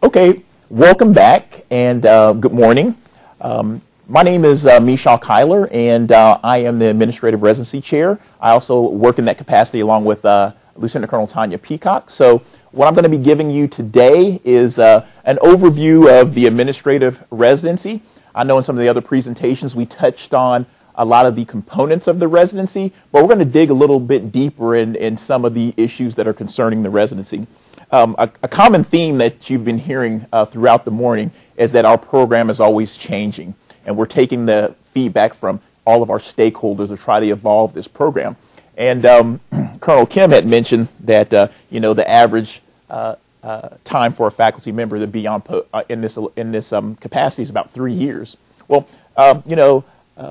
Okay, welcome back and good morning. My name is Mishaw Kyler, and I am the Administrative Residency Chair. I also work in that capacity along with Lieutenant Colonel Tanya Peacock. So what I'm going to be giving you today is an overview of the Administrative Residency. I know in some of the other presentations we touched on a lot of the components of the residency, but we're going to dig a little bit deeper in some of the issues that are concerning the residency. A common theme that you've been hearing throughout the morning is that our program is always changing, and we're taking the feedback from all of our stakeholders to try to evolve this program. And Colonel Kim had mentioned that the average time for a faculty member to be on in this capacity is about 3 years. Well,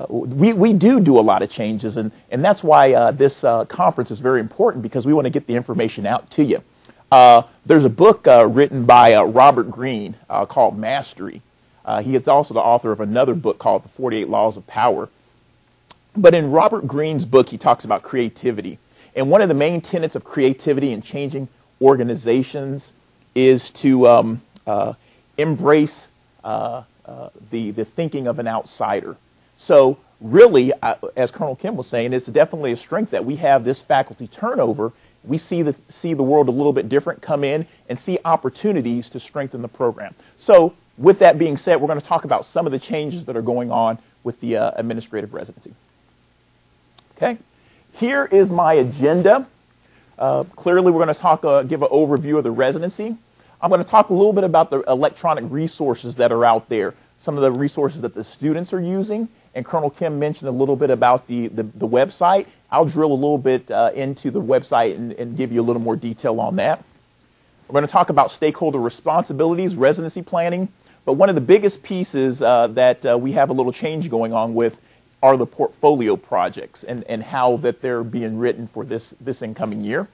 we do a lot of changes, and that's why this conference is very important, because we want to get the information out to you. There's a book written by Robert Greene called Mastery. He is also the author of another book called The 48 Laws of Power. But in Robert Greene's book, he talks about creativity. And one of the main tenets of creativity in changing organizations is to embrace the thinking of an outsider. So really, as Colonel Kim was saying, it's definitely a strength that we have this faculty turnover. We see the world a little bit different, come in and see opportunities to strengthen the program. So with that being said, we're going to talk about some of the changes that are going on with the administrative residency. Okay, here is my agenda. Clearly, we're going to give an overview of the residency. I'm going to talk a little bit about the electronic resources that are out there, some of the resources that the students are using. And Colonel Kim mentioned a little bit about the website. I'll drill a little bit into the website and give you a little more detail on that. We're going to talk about stakeholder responsibilities, residency planning. But one of the biggest pieces that we have a little change going on with are the portfolio projects and how that they're being written for this incoming year.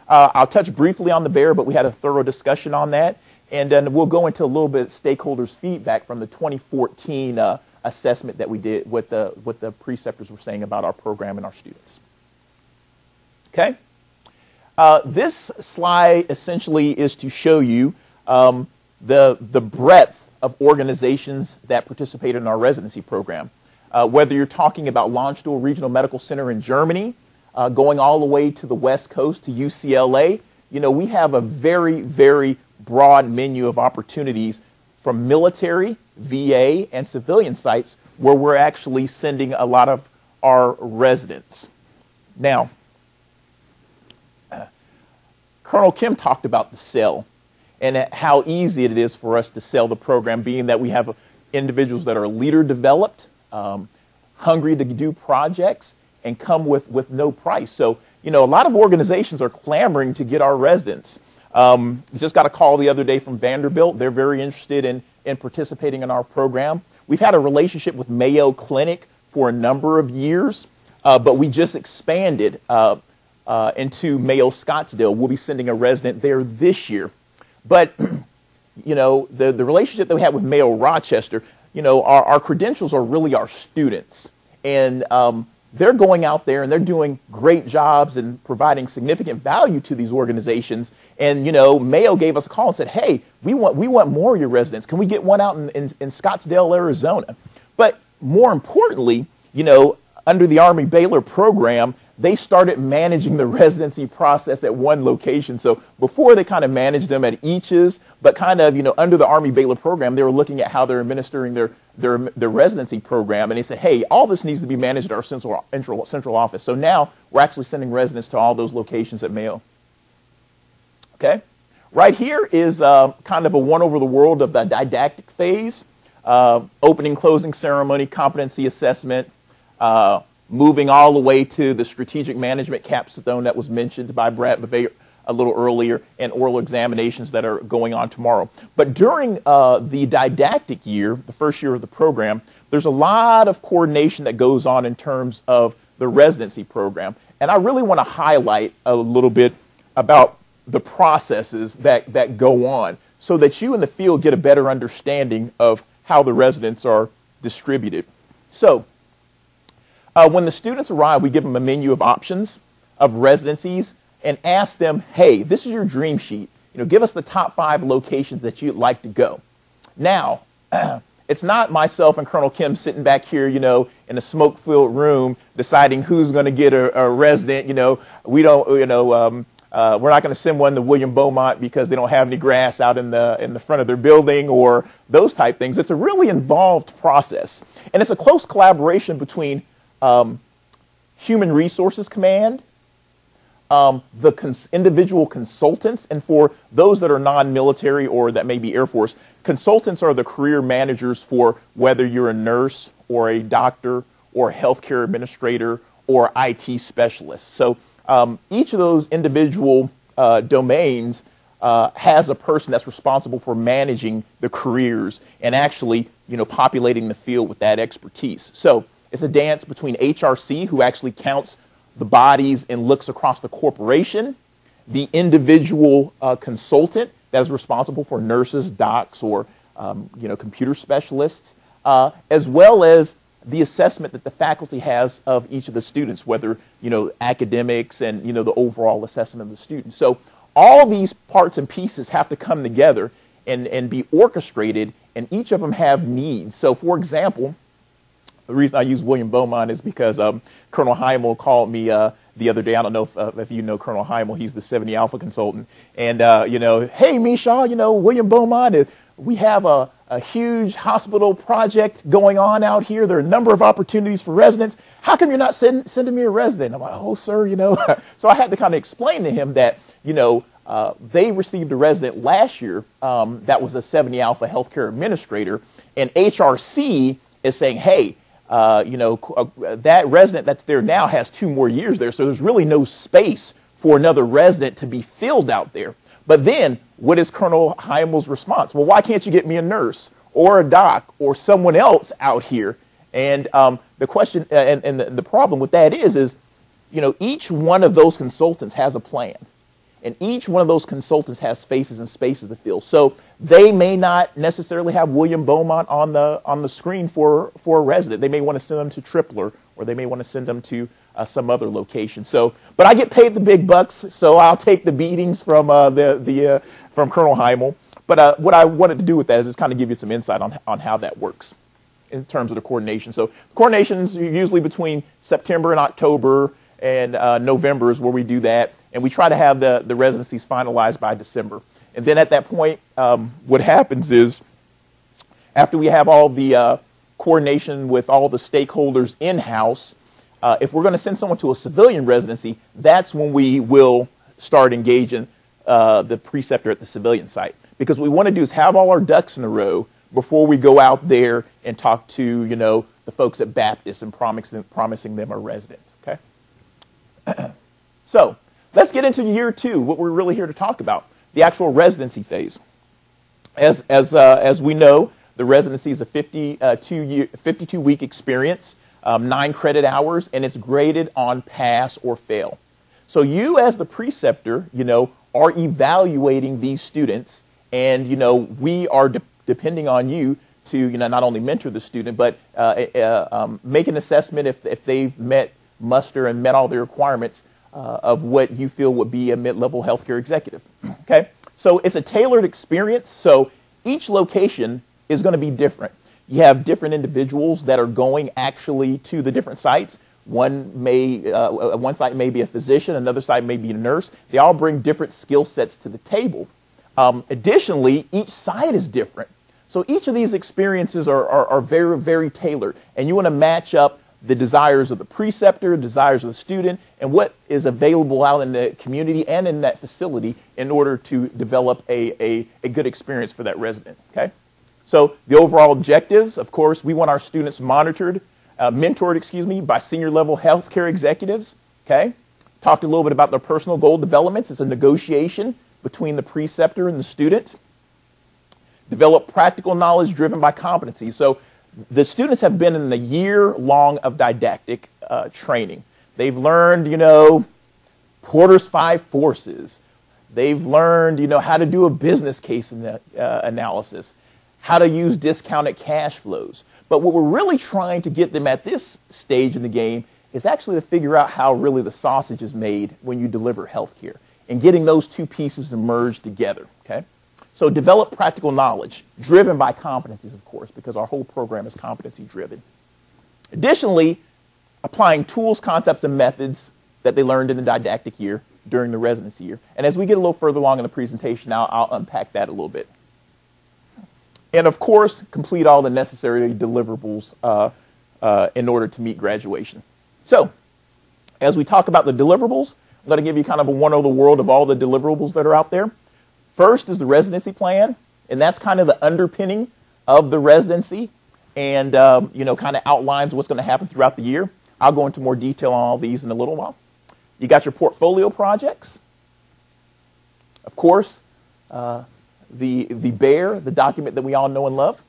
I'll touch briefly on the BEAR, but we had a thorough discussion on that. And then we'll go into a little bit of stakeholders' feedback from the 2014 assessment that we did, what the preceptors were saying about our program and our students. Okay? This slide essentially is to show you the breadth of organizations that participate in our residency program. Whether you're talking about Landstuhl Regional Medical Center in Germany, going all the way to the West Coast to UCLA, we have a very, very broad menu of opportunities from military, VA, and civilian sites where we're actually sending a lot of our residents. Now, Colonel Kim talked about the sell and how easy it is for us to sell the program, being that we have individuals that are leader developed, hungry to do projects, and come with no price. So, a lot of organizations are clamoring to get our residents. Just got a call the other day from Vanderbilt. They're very interested in participating in our program. We've had a relationship with Mayo Clinic for a number of years, but we just expanded into Mayo Scottsdale. We'll be sending a resident there this year. But, the relationship that we have with Mayo Rochester, our credentials are really our students. And they're going out there and they're doing great jobs and providing significant value to these organizations. And, Mayo gave us a call and said, hey, we want more of your residents. Can we get one out in Scottsdale, Arizona? But more importantly, under the Army Baylor program, they started managing the residency process at one location. So before they kind of managed them at each's, but kind of, under the Army Baylor program, they were looking at how they're administering their residency program. And they said, hey, all this needs to be managed at our central office. So now we're actually sending residents to all those locations at Mayo. Okay. Right here is kind of a one over the world of the didactic phase, opening, closing ceremony, competency assessment, moving all the way to the strategic management capstone that was mentioned by Brad Bavay a little earlier, and oral examinations that are going on tomorrow. But during the didactic year, the first year of the program, there's a lot of coordination that goes on in terms of the residency program. And I really want to highlight a little bit about the processes that go on so that you in the field get a better understanding of how the residents are distributed. So, when the students arrive, we give them a menu of options of residencies and ask them, hey, this is your dream sheet. give us the top 5 locations that you'd like to go. Now, it's not myself and Colonel Kim sitting back here, in a smoke-filled room deciding who's going to get a resident. We don't, we're not going to send one to William Beaumont because they don't have any grass out in the front of their building or those type things. It's a really involved process, and it's a close collaboration between Human Resources Command, the individual consultants, and for those that are non-military or that may be Air Force, consultants are the career managers for whether you're a nurse or a doctor or a healthcare administrator or IT specialist. So each of those individual domains has a person that's responsible for managing the careers and actually, populating the field with that expertise. So it's a dance between HRC, who actually counts the bodies and looks across the corporation, the individual consultant that is responsible for nurses, docs, or computer specialists, as well as the assessment that the faculty has of each of the students, whether academics and the overall assessment of the students. So all these parts and pieces have to come together and be orchestrated, and each of them have needs. So, for example, the reason I use William Beaumont is because Colonel Heimel called me the other day. I don't know if you know Colonel Heimel. He's the 70 Alpha consultant. And, hey, Misha, William Beaumont, we have a huge hospital project going on out here. There are a number of opportunities for residents. How come you're not sending me a resident? I'm like, oh, sir, So I had to kind of explain to him that, they received a resident last year that was a 70 Alpha healthcare administrator. And HRC is saying, hey, that resident that's there now has 2 more years there, so there's really no space for another resident to be filled out there. But then, what is Colonel Heimel's response? Well, why can't you get me a nurse or a doc or someone else out here? And the question and the problem with that is each one of those consultants has a plan. And each one of those consultants has faces and spaces to fill. So they may not necessarily have William Beaumont on the screen for a resident. They may want to send them to Tripler, or they may want to send them to some other location. So, but I get paid the big bucks, so I'll take the beatings from from Colonel Heimel. But what I wanted to do with that is just kind of give you some insight on how that works in terms of the coordination. So coordination's usually between September and October, and November is where we do that. And we try to have the residencies finalized by December. And then at that point, what happens is, after we have all the coordination with all the stakeholders in-house, if we're going to send someone to a civilian residency, that's when we will start engaging the preceptor at the civilian site. Because what we want to do is have all our ducks in a row before we go out there and talk to, the folks at Baptist and promising them a resident. Okay? So let's get into year 2, what we're really here to talk about, the actual residency phase. As we know, the residency is a 52-week experience, 9 credit hours, and it's graded on pass or fail. So you, as the preceptor, are evaluating these students, and we are depending on you to not only mentor the student, but make an assessment if they've met muster and met all the requirements of what you feel would be a mid-level healthcare executive. Okay, so it's a tailored experience. So each location is going to be different. You have different individuals that are going actually to the different sites. One site may be a physician, another site may be a nurse. They all bring different skill sets to the table. Additionally, each site is different. So each of these experiences are very, very tailored, and you want to match up the desires of the preceptor, desires of the student, and what is available out in the community and in that facility in order to develop a good experience for that resident. Okay? So the overall objectives, of course, we want our students mentored by senior level healthcare executives. Okay? Talked a little bit about their personal goal developments. It's a negotiation between the preceptor and the student. Develop practical knowledge driven by competency. So the students have been in a year-long of didactic training. They've learned, Porter's 5 forces. They've learned, how to do a business case analysis, how to use discounted cash flows. But what we're really trying to get them at this stage in the game is actually to figure out how really the sausage is made when you deliver healthcare. and getting those two pieces to merge together, okay? So develop practical knowledge, driven by competencies, of course, because our whole program is competency-driven. Additionally, applying tools, concepts, and methods that they learned in the didactic year during the residency year. And as we get a little further along in the presentation, I'll unpack that a little bit. And of course, complete all the necessary deliverables in order to meet graduation. So, as we talk about the deliverables, I'm going to give you kind of a one-over-the-world of all the deliverables that are out there. First is the residency plan, and that's kind of the underpinning of the residency and, kind of outlines what's going to happen throughout the year. I'll go into more detail on all these in a little while. You got your portfolio projects. Of course, the BEAR, the document that we all know and love.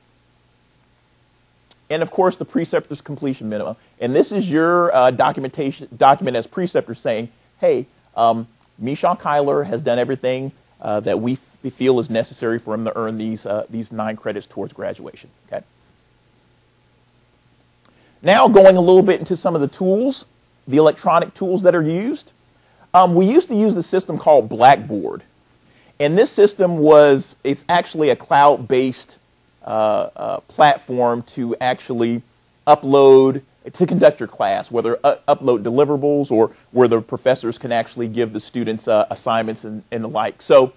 And of course, the Preceptors completion minimum. And this is your document as Preceptors saying, hey, Mishan Kyler has done everything that we feel is necessary for him to earn these 9 credits towards graduation. Okay. Now going a little bit into some of the tools, the electronic tools that are used. We used to use a system called Blackboard. And this system it's actually a cloud-based platform to actually upload, to conduct your class, whether upload deliverables or where the professors can actually give the students assignments and the like. So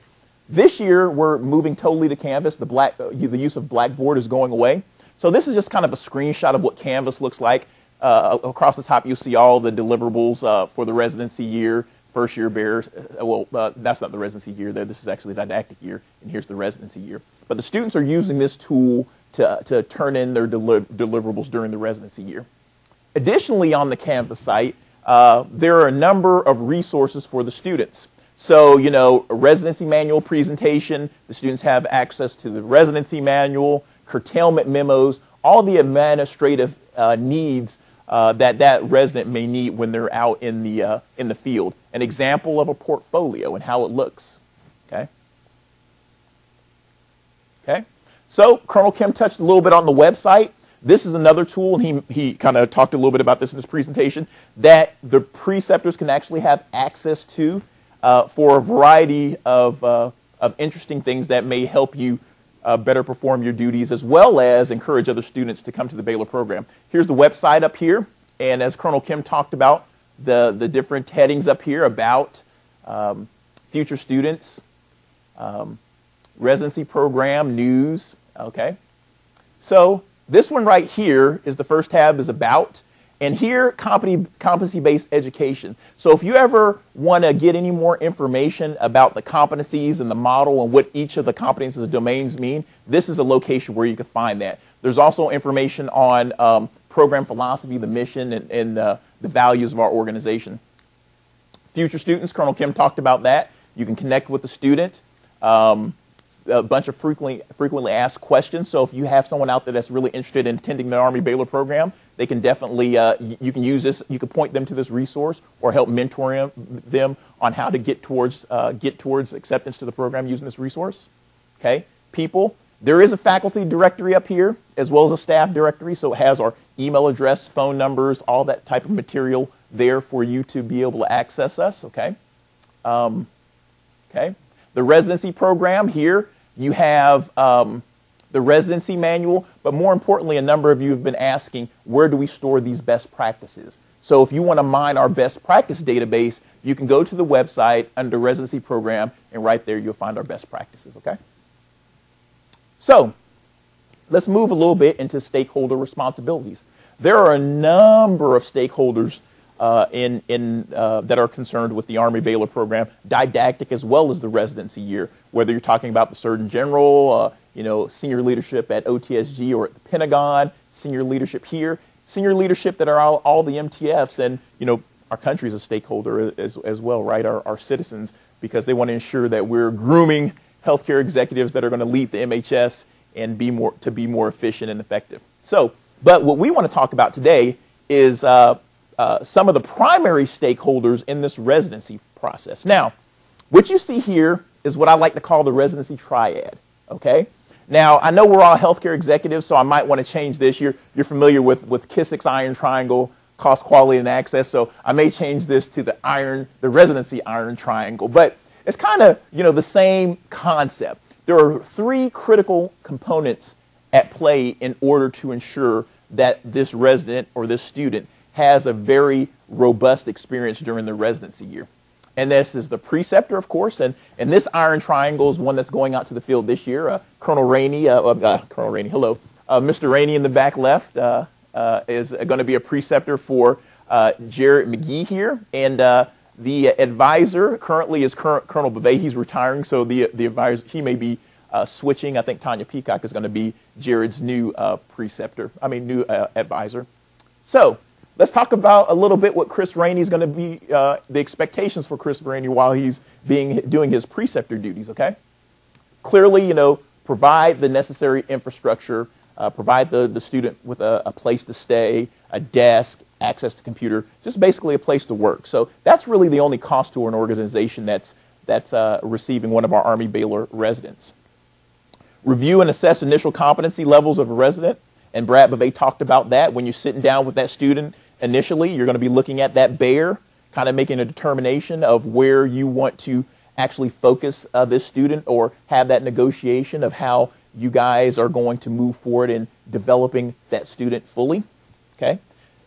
this year, we're moving totally to Canvas. The use of Blackboard is going away. So this is just kind of a screenshot of what Canvas looks like. Across the top, you'll see all the deliverables for the residency year, first year bears. That's not the residency year there. This is actually the didactic year, and here's the residency year. But the students are using this tool to turn in their deliverables during the residency year. Additionally, on the Canvas site, there are a number of resources for the students. So, a residency manual presentation, the students have access to the residency manual, curtailment memos, all the administrative needs that resident may need when they're out in the field. An example of a portfolio and how it looks. Okay. Okay. So Colonel Kim touched a little bit on the website. This is another tool, and he kind of talked a little bit about this in his presentation, that the preceptors can actually have access to for a variety of interesting things that may help you better perform your duties, as well as encourage other students to come to the Baylor program. Here's the website up here, and as Colonel Kim talked about, the different headings up here about future students, residency program, news, okay? So this one right here is the first tab is about, and here competency-based education. So if you ever want to get any more information about the competencies and the model and what each of the competencies and domains mean, this is a location where you can find that. There's also information on program philosophy, the mission, and the values of our organization. Future students, Colonel Kim talked about that. You can connect with the student. A bunch of frequently asked questions. So if you have someone out there that's really interested in attending the Army Baylor program, they can definitely, you can use this, you can point them to this resource or help mentor them on how to get towards acceptance to the program using this resource. Okay, people, there is a faculty directory up here as well as a staff directory, so it has our email address, phone numbers, all that type of material there for you to be able to access us, okay? Okay. The residency program here, you have the residency manual, but more importantly, a number of you have been asking, where do we store these best practices? So if you want to mine our best practice database, you can go to the website under residency program, and right there you'll find our best practices, okay? So let's move a little bit into stakeholder responsibilities. There are a number of stakeholders that are concerned with the Army Baylor program, didactic as well as the residency year, whether you're talking about the Surgeon General, senior leadership at OTSG or at the Pentagon, senior leadership here, senior leadership that are all the MTFs, and our country is a stakeholder as well, right? Our citizens, because they want to ensure that we're grooming healthcare executives that are going to lead the MHS and be more efficient and effective. So, but what we want to talk about today is some of the primary stakeholders in this residency process. Now, what you see here is what I like to call the residency triad, okay? Now, I know we're all healthcare executives, so I might want to change this. You're familiar with Kissack's iron triangle, cost, quality, and access, so I may change this to the residency iron triangle. But it's kind of, the same concept. There are three critical components at play in order to ensure that this resident or this student has a very robust experience during the residency year. And this is the preceptor, of course, and this iron triangle is one that's going out to the field this year. Colonel Rainey, hello. Mr. Rainey in the back left is going to be a preceptor for Jared McGee here, and the advisor currently is Colonel Bavay. He's retiring, so the advisor, he may be switching. I think Tanya Peacock is going to be Jared's new new advisor. So let's talk about a little bit what Chris Rainey is going to be, the expectations for Chris Rainey while he's doing his preceptor duties, okay? Clearly, provide the necessary infrastructure, provide the student with a place to stay, a desk, access to computer, just basically a place to work. So that's really the only cost to an organization that's receiving one of our Army Baylor residents. Review and assess initial competency levels of a resident, and Brad Bavay talked about that. When you're sitting down with that student initially, you're going to be looking at that bear, kind of making a determination of where you want to actually focus this student, or have that negotiation of how you guys are going to move forward in developing that student fully. Okay?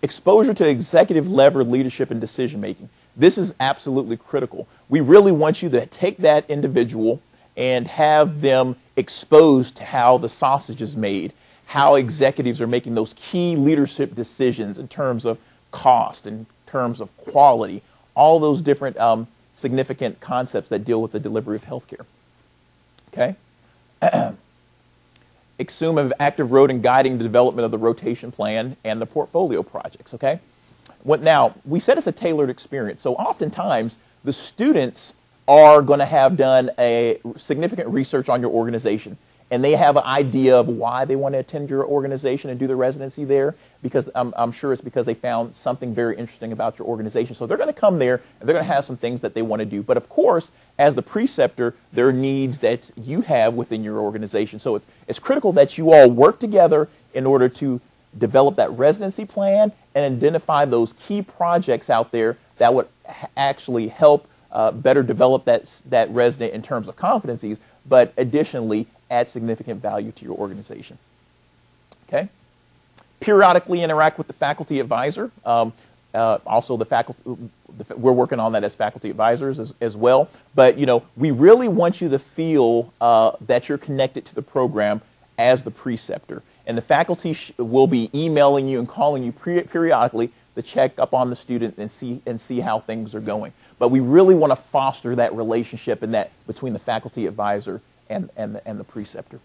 Exposure to executive level leadership and decision making. This is absolutely critical. We really want you to take that individual and have them exposed to how the sausage is made, how executives are making those key leadership decisions in terms of cost, in terms of quality, all those different significant concepts that deal with the delivery of healthcare. Okay? Assume an active role in guiding the development of the rotation plan and the portfolio projects, okay? Now, we said it's a tailored experience, so oftentimes the students are going to have done a significant research on your organization, and they have an idea of why they want to attend your organization and do the residency there, because I'm sure it's because they found something very interesting about your organization. So they're going to come there, and they're going to have some things that they want to do. But of course, as the preceptor, there are needs that you have within your organization. So it's critical that you all work together in order to develop that residency plan and identify those key projects out there that would actually help better develop that resident in terms of competencies, but additionally add significant value to your organization. Okay? Periodically interact with the faculty advisor. Also, the faculty, we're working on that as faculty advisors as well. But we really want you to feel that you're connected to the program as the preceptor, and the faculty will be emailing you and calling you periodically to check up on the student and see how things are going. But we really want to foster that relationship and that between the faculty advisor and the preceptor.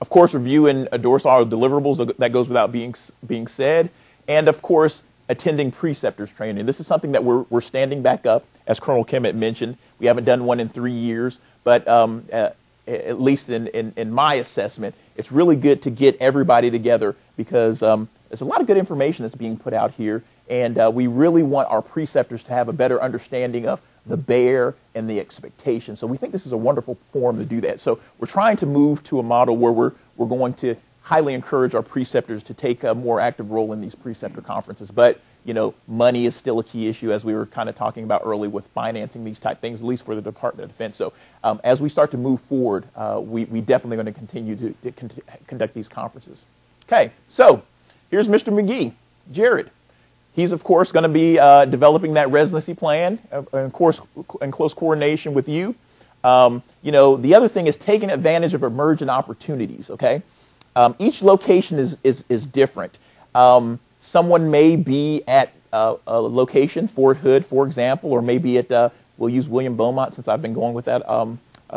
Of course, review and endorse all deliverables. That goes without being said. And of course, attending preceptors training. This is something that we're standing back up, as Colonel Kim had mentioned. We haven't done one in 3 years, but at least in my assessment, it's really good to get everybody together, because there's a lot of good information that's being put out here, and we really want our preceptors to have a better understanding of the bear and the expectation. So we think this is a wonderful forum to do that. So we're trying to move to a model where we're going to highly encourage our preceptors to take a more active role in these preceptor conferences. But, money is still a key issue, as we were kind of talking about early with financing these type things, at least for the Department of Defense. So as we start to move forward, we definitely going to continue to conduct these conferences. Okay, so here's Mr. McGee, Jared. He's, of course, going to be developing that residency plan, of course, in close coordination with you. The other thing is taking advantage of emergent opportunities, okay? Each location is different. Someone may be at a location, Fort Hood, for example, or maybe at, we'll use William Beaumont, since I've been going with that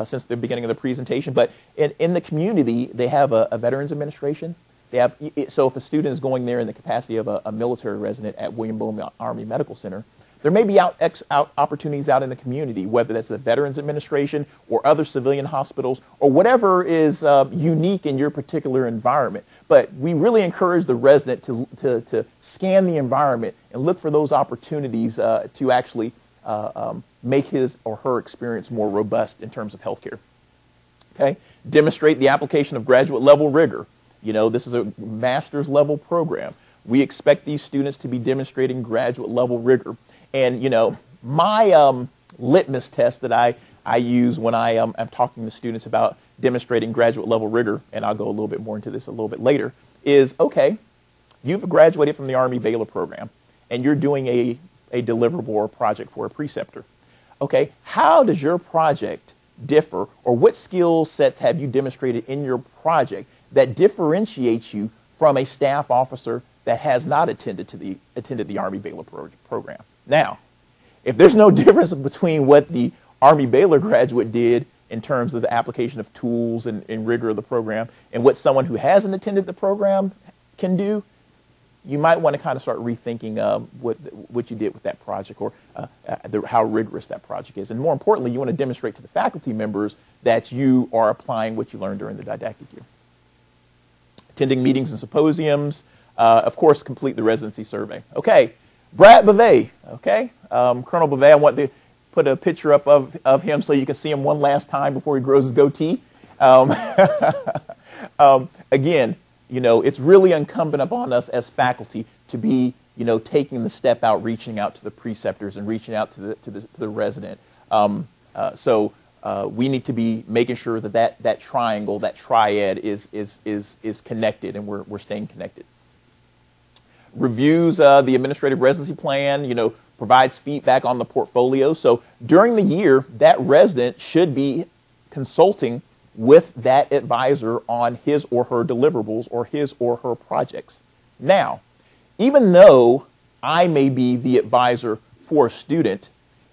since the beginning of the presentation. But in the community, they have a Veterans Administration. So if a student is going there in the capacity of a military resident at William Beaumont Army Medical Center, there may be opportunities out in the community, whether that's the Veterans Administration or other civilian hospitals or whatever is unique in your particular environment. But we really encourage the resident to scan the environment and look for those opportunities to actually make his or her experience more robust in terms of healthcare. Okay? Demonstrate the application of graduate level rigor. This is a master's level program. We expect these students to be demonstrating graduate level rigor. And, my litmus test that I use when I'm talking to students about demonstrating graduate level rigor, and I'll go a little bit more into this a little bit later, is, okay, you've graduated from the Army Baylor program, and you're doing a deliverable or project for a preceptor. Okay, how does your project differ, or what skill sets have you demonstrated in your project that differentiates you from a staff officer that has not attended the Army Baylor program? Now, if there's no difference between what the Army Baylor graduate did in terms of the application of tools and rigor of the program and what someone who hasn't attended the program can do, you might want to kind of start rethinking what you did with that project, or how rigorous that project is. And more importantly, you want to demonstrate to the faculty members that you are applying what you learned during the didactic year. Attending meetings and symposiums, of course, complete the residency survey. Okay, Brad Bavay, okay? Colonel Bavay, I want to put a picture up of him so you can see him one last time before he grows his goatee. Again, you know, it's really incumbent upon us as faculty to be, you know, taking the step out, reaching out to the preceptors and reaching out to the resident. So we need to be making sure that triangle, that triad is connected, and we're staying connected. Reviews the administrative residency plan, you know, provides feedback on the portfolio. So during the year, that resident should be consulting with that advisor on his or her deliverables or his or her projects. Now, even though I may be the advisor for a student,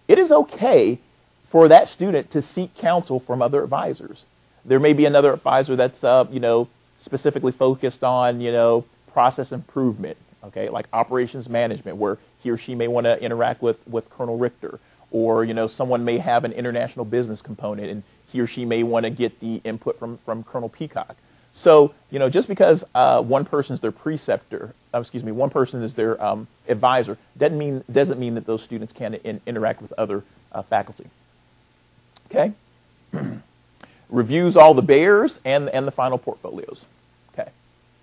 it is okay for that student to seek counsel from other advisors. There may be another advisor that's, you know, specifically focused on, you know, process improvement, okay, like operations management, where he or she may want to interact with Colonel Richter, or, you know, someone may have an international business component, and he or she may want to get the input from Colonel Peacock. So, you know, just because one person is their preceptor, one person is their advisor, doesn't mean that those students can't interact with other faculty. Okay. Reviews all the bears and the final portfolios. Okay.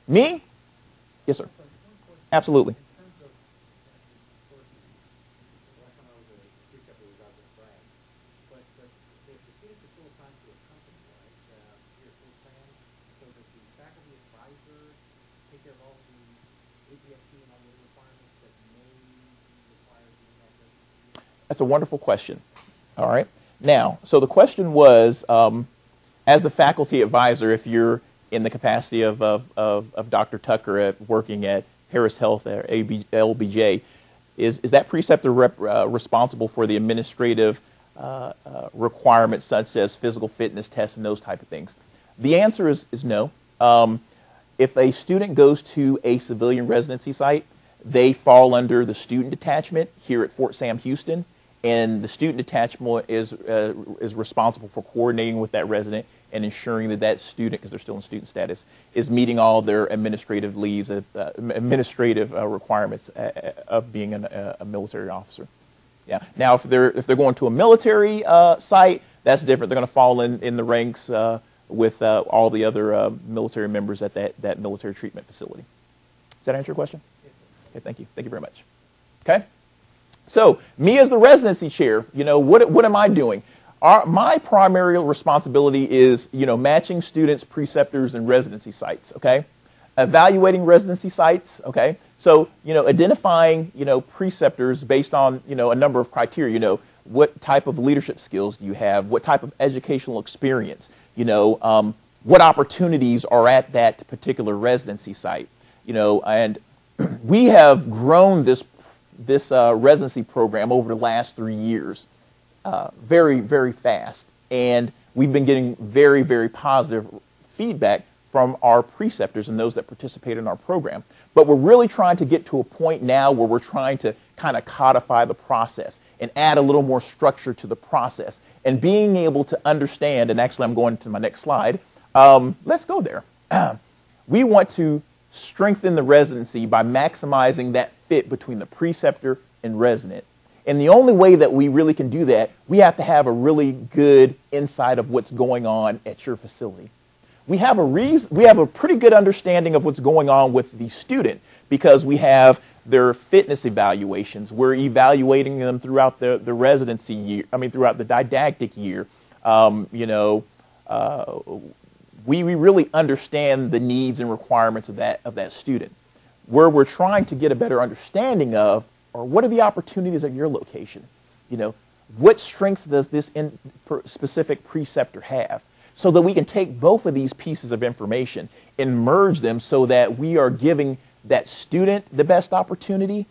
Me? Yes, sir. Absolutely. That's a wonderful question. All right. Now, so the question was, as the faculty advisor, if you're in the capacity of Dr. Tucker working at Harris Health or LBJ, is that preceptor responsible for the administrative requirements such as physical fitness tests and those type of things? The answer is no. If a student goes to a civilian residency site, they fall under the student detachment here at Fort Sam Houston, and the student detachment is responsible for coordinating with that resident and ensuring that student, because they're still in student status, is meeting all their administrative requirements of being a military officer. Yeah. Now, if they're going to a military site, that's different. They're going to fall in the ranks with all the other military members at that military treatment facility. Does that answer your question? Yes, sir. Okay, thank you. Thank you very much. Okay. So, me as the residency chair, you know, what am I doing? My primary responsibility is, you know, matching students, preceptors, and residency sites, okay? Evaluating residency sites, okay? So, you know, identifying, you know, preceptors based on, you know, a number of criteria, you know, what type of leadership skills do you have? What type of educational experience? You know, what opportunities are at that particular residency site? You know, and we have grown this residency program over the last 3 years very, very fast. And we've been getting very, very positive feedback from our preceptors and those that participate in our program. But we're really trying to get to a point now where we're trying to kind of codify the process and add a little more structure to the process. And being able to understand, and actually I'm going to my next slide, let's go there. We want to strengthen the residency by maximizing that fit between the preceptor and resident. And the only way that we really can do that, we have to have a really good insight of what's going on at your facility. We have a pretty good understanding of what's going on with the student because we have their fitness evaluations. We're evaluating them throughout the residency year, throughout the didactic year. We really understand the needs and requirements of that student. Where we're trying to get a better understanding of, or what are the opportunities at your location? What strengths does this specific preceptor have? So that we can take both of these pieces of information and merge them so that we are giving that student the best opportunity.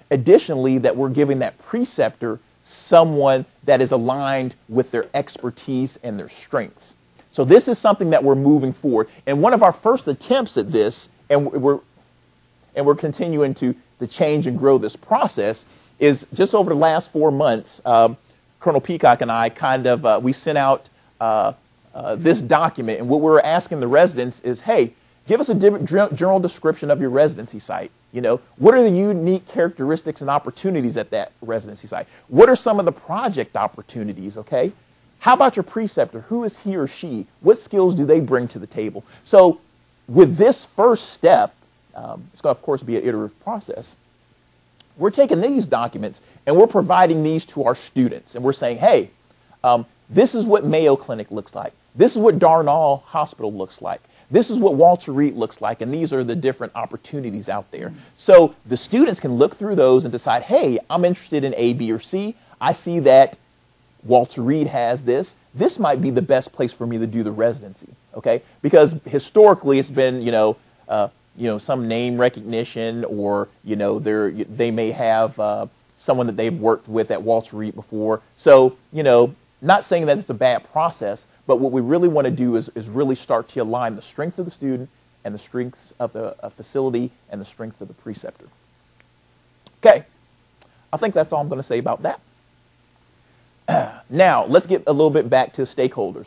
Additionally, that we're giving that preceptor someone that is aligned with their expertise and their strengths. So this is something that we're moving forward. And one of our first attempts at this, and we're continuing to change and grow this process, is just over the last 4 months, Colonel Peacock and I we sent out this document, and what we're asking the residents is, hey, give us a general description of your residency site. What are the unique characteristics and opportunities at that residency site? What are some of the project opportunities, okay? How about your preceptor? Who is he or she? What skills do they bring to the table? So with this first step, it's going to, of course, be an iterative process. We're taking these documents and we're providing these to our students. And we're saying, hey, this is what Mayo Clinic looks like. This is what Darnall Hospital looks like. This is what Walter Reed looks like, and these are the different opportunities out there. So the students can look through those and decide, hey, I'm interested in A, B, or C. I see that Walter Reed has this. This might be the best place for me to do the residency, okay? Because historically it's been, some name recognition, or, they may have someone that they've worked with at Walter Reed before. So, not saying that it's a bad process, but what we really want to do is really start to align the strengths of the student and the strengths of the facility and the strengths of the preceptor. Okay, I think that's all I'm going to say about that. Now, let's get a little bit back to stakeholders.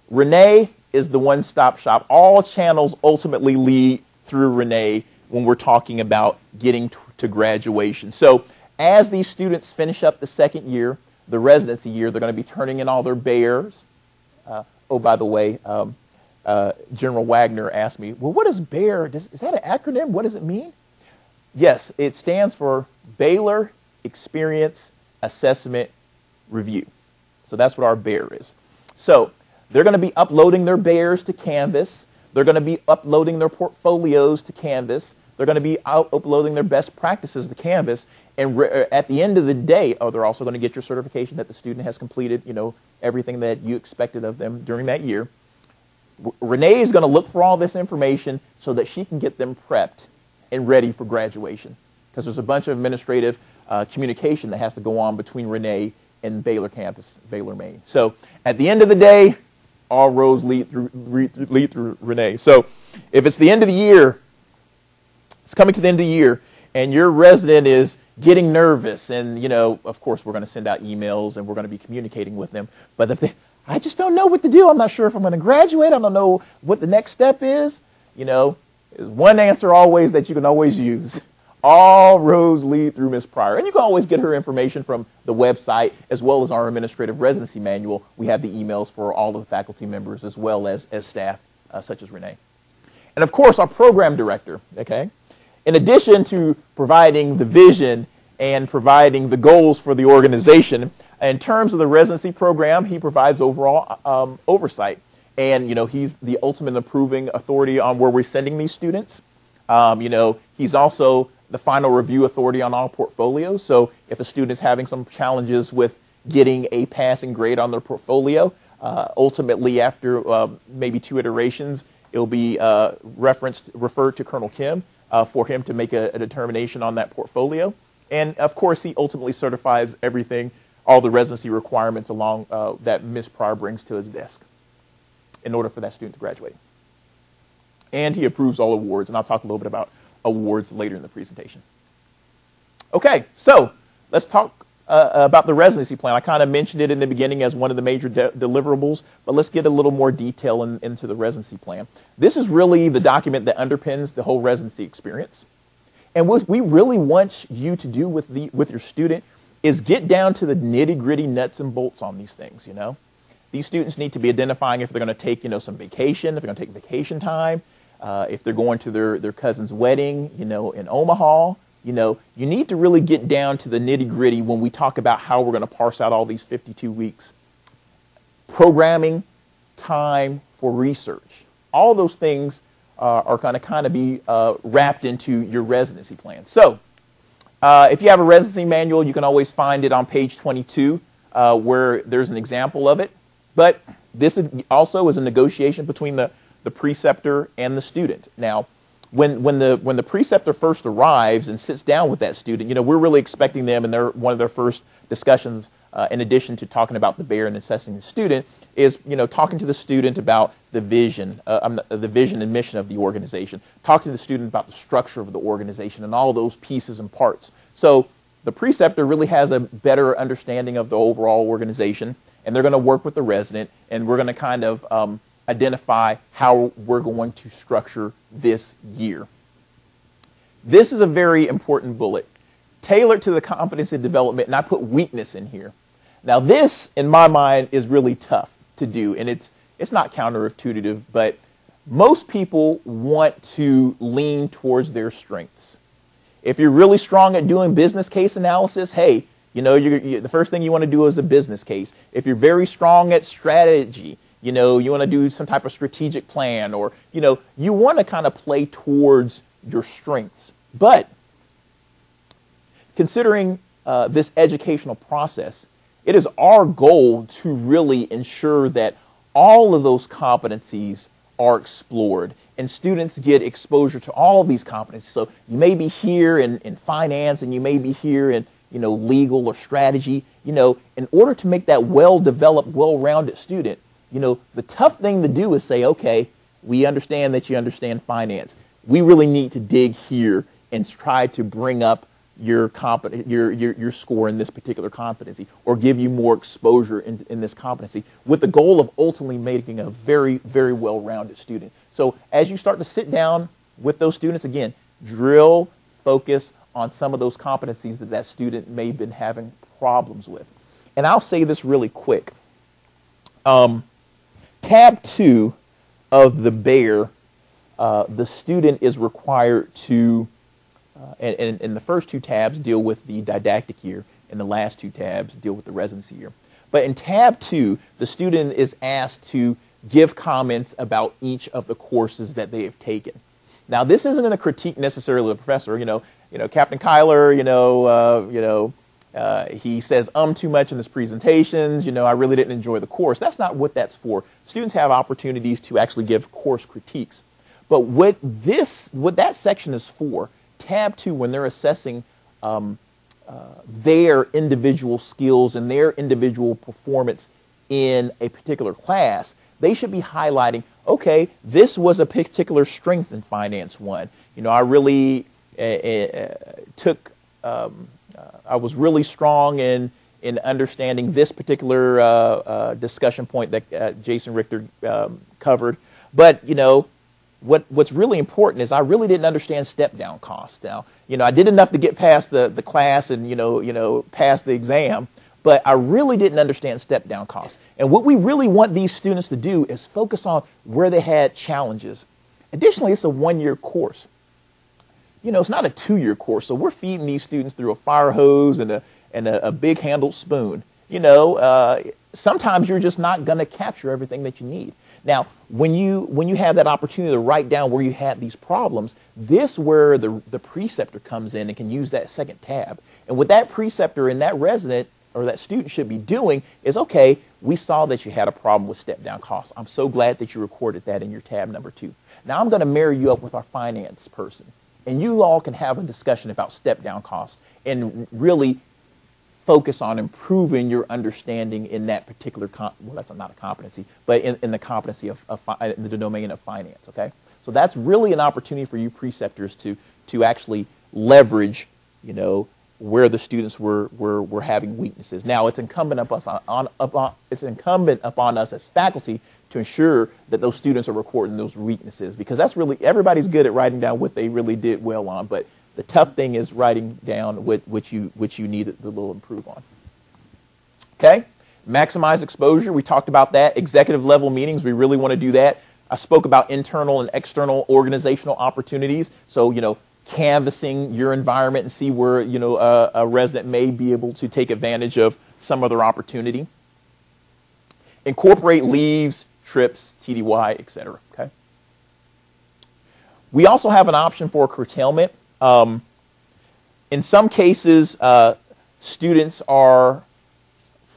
Renee is the one-stop shop. All channels ultimately lead through Renee when we're talking about getting to graduation. So as these students finish up the second year, the residency year, they're going to be turning in all their bears. By the way, General Wagner asked me, well, what is BEAR? Is that an acronym? What does it mean? Yes, it stands for Baylor Experience Assessment Review. So that's what our BEAR is. So they're going to be uploading their bears to Canvas. They're going to be uploading their portfolios to Canvas. They're going to be uploading their best practices to Canvas. And at the end of the day, they're also going to get your certification that the student has completed, everything that you expected of them during that year. Renee is going to look for all this information so that she can get them prepped and ready for graduation. Because there's a bunch of administrative communication that has to go on between Renee and Baylor campus, Baylor, Maine. So at the end of the day, all roads lead through Renee. So if it's the end of the year, it's coming to the end of the year, and your resident is getting nervous, and, of course, we're going to send out emails, and we're going to be communicating with them. But if I just don't know what to do, I'm not sure if I'm going to graduate, I don't know what the next step is, there's one answer always that you can always use. All roads lead through Ms. Pryor. And you can always get her information from the website, as well as our administrative residency manual. We have the emails for all of the faculty members, as well as staff, such as Renee. And, of course, our program director, okay? In addition to providing the vision and providing the goals for the organization, in terms of the residency program, he provides overall oversight. And, he's the ultimate approving authority on where we're sending these students. He's also the final review authority on all portfolios. So if a student is having some challenges with getting a passing grade on their portfolio, ultimately after maybe 2 iterations, it'll be referred to Colonel Kim for him to make a determination on that portfolio. And, of course, he ultimately certifies everything, all the residency requirements along that Ms. Pryor brings to his desk in order for that student to graduate. And he approves all awards, and I'll talk a little bit about awards later in the presentation. Okay, so let's talk about the residency plan. I kind of mentioned it in the beginning as one of the major deliverables, but let's get a little more detail into the residency plan. This is really the document that underpins the whole residency experience. And what we really want you to do with your student is get down to the nitty-gritty nuts and bolts on these things, These students need to be identifying if they're going to take, some vacation, if they're going to take vacation time. if they're going to their cousin's wedding, in Omaha, you need to really get down to the nitty-gritty when we talk about how we're going to parse out all these 52 weeks. Programming, time for research. All those things are going to kind of be wrapped into your residency plan. So, if you have a residency manual, you can always find it on page 22 where there's an example of it. But this also is a negotiation between the preceptor and the student. Now, when the preceptor first arrives and sits down with that student, we're really expecting them, and one of their first discussions, in addition to talking about the bear and assessing the student, is talking to the student about the vision and mission of the organization. Talk to the student about the structure of the organization and all those pieces and parts. So the preceptor really has a better understanding of the overall organization, and they're going to work with the resident, and we're going to kind of identify how we're going to structure this year. This is a very important bullet. Tailored to the competency development, and I put weakness in here. Now this, in my mind, is really tough to do, and it's not counterintuitive, but most people want to lean towards their strengths. If you're really strong at doing business case analysis, hey, the first thing you want to do is a business case. If you're very strong at strategy, you want to do some type of strategic plan, or, you want to kind of play towards your strengths. But considering this educational process, it is our goal to really ensure that all of those competencies are explored and students get exposure to all of these competencies. So you may be here in finance, and you may be here in legal or strategy. In order to make that well-developed, well-rounded student, the tough thing to do is say, okay, we understand that you understand finance. We really need to dig here and try to bring up your score in this particular competency, or give you more exposure in this competency, with the goal of ultimately making a very, very well-rounded student. So as you start to sit down with those students, again, drill, focus on some of those competencies that student may have been having problems with. And I'll say this really quick. Tab 2 of the bear, the student is required to, and the first two tabs deal with the didactic year, and the last two tabs deal with the residency year. But in tab 2, the student is asked to give comments about each of the courses that they have taken. Now, this isn't a critique necessarily of the professor. Captain Kyler, he says too much in his presentations. I really didn't enjoy the course. That's not what that's for. Students have opportunities to actually give course critiques. But what that section is for, tab 2, when they're assessing their individual skills and their individual performance in a particular class, they should be highlighting, okay, this was a particular strength in Finance 1. I really I was really strong in understanding this particular discussion point that Jason Richter covered. But, what's really important is I really didn't understand step-down costs. Now, I did enough to get past the class and, pass the exam, but I really didn't understand step-down costs. And what we really want these students to do is focus on where they had challenges. Additionally, it's a one-year course. It's not a 2-year course, so we're feeding these students through a fire hose and a big-handled spoon. Sometimes you're just not going to capture everything that you need. Now, when you have that opportunity to write down where you had these problems, this where the preceptor comes in and can use that second tab. And what that preceptor and that resident or that student should be doing is, okay, we saw that you had a problem with step-down costs. I'm so glad that you recorded that in your tab number 2. Now I'm going to marry you up with our finance person, and you all can have a discussion about step-down costs and really focus on improving your understanding in that particular, well, that's not a competency, but in the competency of the domain of finance, okay? So that's really an opportunity for you preceptors to actually leverage, where the students were having weaknesses. Now, it's incumbent upon us as faculty to ensure that those students are recording those weaknesses, because that's really, everybody's good at writing down what they really did well on, but the tough thing is writing down what you need to little improve on. Okay, maximize exposure. We talked about that. Executive level meetings, we really want to do that. I spoke about internal and external organizational opportunities. So, canvassing your environment and see where, a resident may be able to take advantage of some other opportunity. Incorporate leaves, trips, TDY, etc. Okay. We also have an option for curtailment. In some cases, students are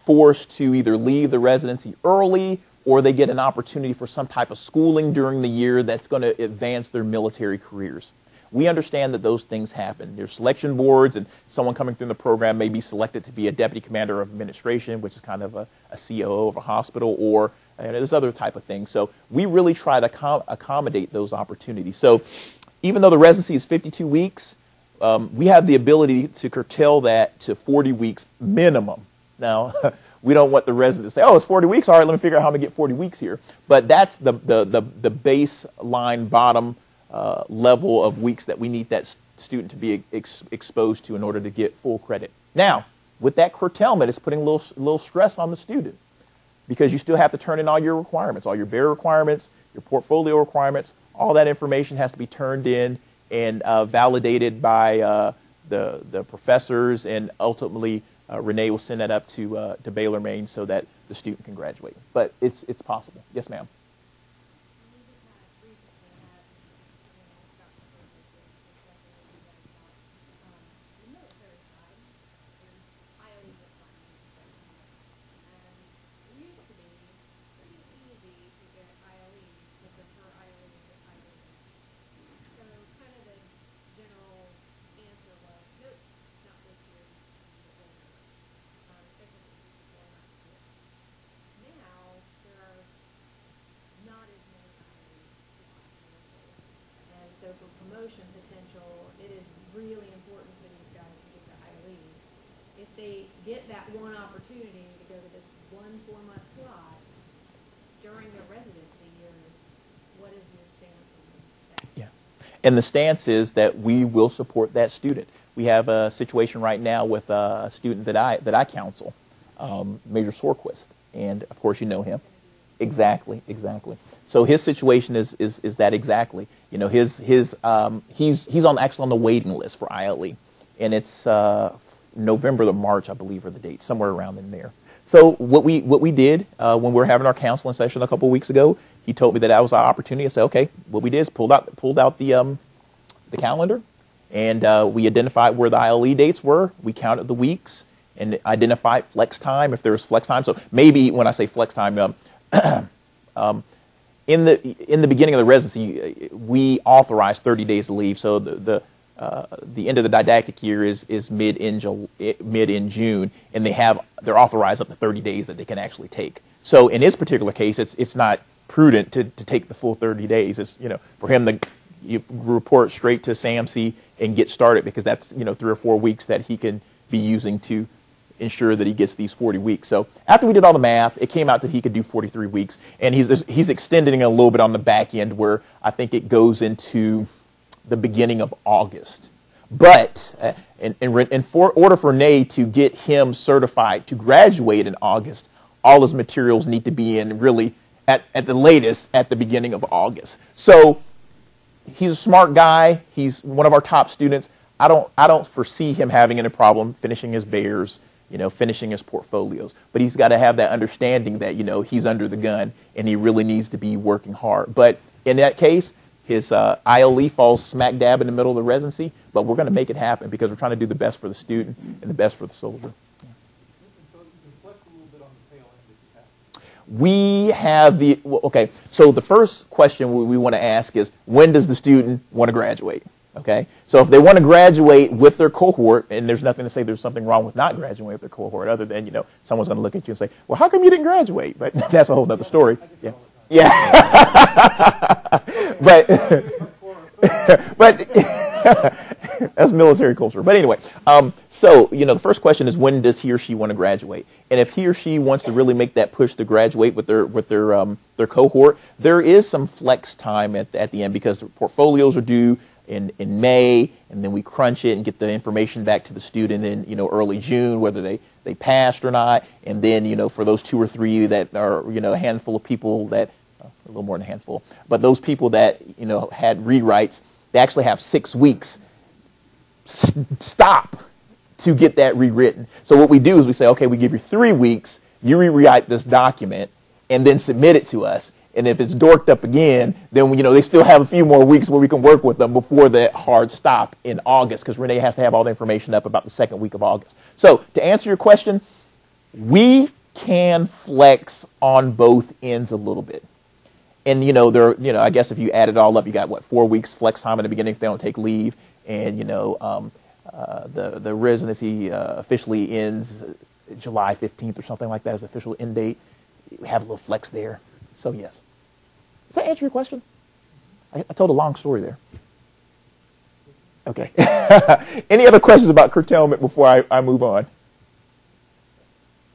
forced to either leave the residency early or they get an opportunity for some type of schooling during the year that's going to advance their military careers. We understand that those things happen. There's selection boards, and someone coming through the program may be selected to be a deputy commander of administration, which is kind of a COO of a hospital, or there's other type of things. So we really try to accommodate those opportunities. So even though the residency is 52 weeks, we have the ability to curtail that to 40 weeks minimum. Now, we don't want the resident to say, oh, it's 40 weeks. All right, let me figure out how I'm going to get 40 weeks here. But that's the baseline bottom level of weeks that we need that student to be exposed to in order to get full credit. Now, with that curtailment, it's putting a little stress on the student because you still have to turn in all your requirements, all your bear requirements, your portfolio requirements. All that information has to be turned in and validated by the professors, and ultimately Renee will send that up to Baylor, Maine, so that the student can graduate. But it's possible. Yes, ma'am. So for promotion potential, it is really important for these guys to get to ILE. If they get that one opportunity to go to this 1 4-month slot during their residency year, what is your stance on that? Yeah. And the stance is that we will support that student. We have a situation right now with a student that I counsel, Major Sorquist, and of course you know him. Exactly. So his situation is that exactly. He's actually on the waiting list for ILE, and it's November to March, I believe, are the dates, somewhere around in there. So what we did when we were having our counseling session a couple of weeks ago, he told me that was our opportunity. I said, okay, what we did is pulled out the calendar, and we identified where the ILE dates were. We counted the weeks and identified flex time if there was flex time. So maybe when I say flex time, in the beginning of the residency, we authorized 30 days of leave. So the end of the didactic year is mid in June, and they're authorized up to 30 days that they can actually take. So in this particular case, it's not prudent to take the full 30 days. It's for him to report straight to SAMC and get started, because that's 3 or 4 weeks that he can be using to ensure that he gets these 40 weeks. So after we did all the math, it came out that he could do 43 weeks, and he's extending it a little bit on the back end, where I think it goes into the beginning of August. But in order for Renee to get him certified to graduate in August, all his materials need to be in really at the latest at the beginning of August. So he's a smart guy. He's one of our top students. I don't foresee him having any problem finishing his bears, finishing his portfolios. But he's got to have that understanding that, he's under the gun and he really needs to be working hard. But in that case, his ILE falls smack dab in the middle of the residency, but we're going to make it happen because we're trying to do the best for the student and the best for the soldier. We have okay, so the first question we want to ask is, when does the student want to graduate? Okay, so if they want to graduate with their cohort, and there's nothing to say there's something wrong with not graduating with their cohort, other than, someone's going to look at you and say, well, how come you didn't graduate? But that's a whole other story. Yeah. but that's military culture. But anyway, so the first question is, when does he or she want to graduate? And if he or she wants to really make that push to graduate with their cohort, there is some flex time at the end, because the portfolios are due in May, and then we crunch it and get the information back to the student in early June, whether they passed or not. And then for those 2 or 3 that are a handful of people that little more than a handful. But those people that, had rewrites, they actually have 6 weeks stop to get that rewritten. So what we do is we say, okay, we give you 3 weeks, you rewrite this document, and then submit it to us. And if it's dorked up again, then they still have a few more weeks where we can work with them before that hard stop in August, because Renee has to have all the information up about the second week of August. So to answer your question, we can flex on both ends a little bit. And I guess if you add it all up, you got 4 weeks flex time in the beginning if they don't take leave, and the residency officially ends July 15th or something like that as the official end date. We have a little flex there. So yes. Does that answer your question? I told a long story there. Okay. Any other questions about curtailment before I move on?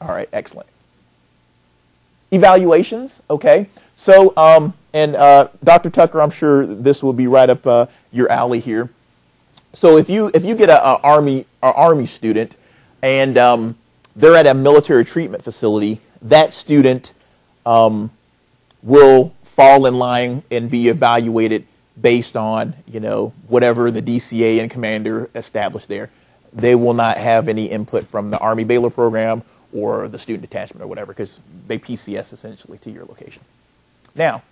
All right, excellent. Evaluations, okay. So, Dr. Tucker, I'm sure this will be right up your alley here. So if you get an Army student and they're at a military treatment facility, that student will fall in line and be evaluated based on, whatever the DCA and commander established there. They will not have any input from the Army Baylor program or the student detachment or whatever, because they PCS essentially to your location. Now,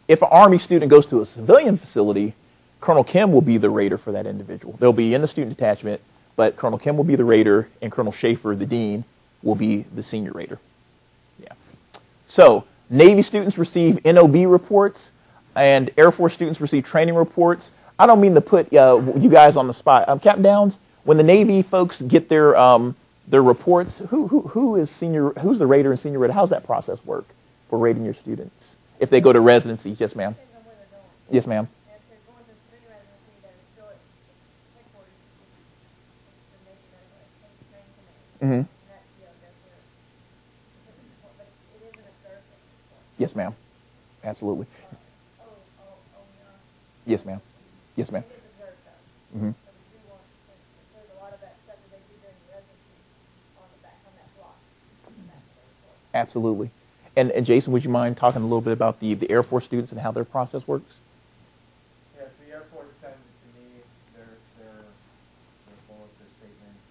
if an Army student goes to a civilian facility, Colonel Kim will be the rater for that individual. They'll be in the student detachment, but Colonel Kim will be the rater, and Colonel Schaefer, the dean, will be the senior rater. Yeah. So, Navy students receive NOB reports, and Air Force students receive training reports. I don't mean to put you guys on the spot. Captain Downs, when the Navy folks get their reports, who's the rater and senior rater? How's that process work for rating your students? If they go to residency, yes, ma'am. Yes, ma'am. Mm-hmm. Yes, ma'am. Absolutely. Yes, ma'am. Yes, ma'am. Mm-hmm. Absolutely. And Jason, would you mind talking a little bit about the Air Force students and how their process works? Yes, the Air Force sends it to me, their bullets, their statements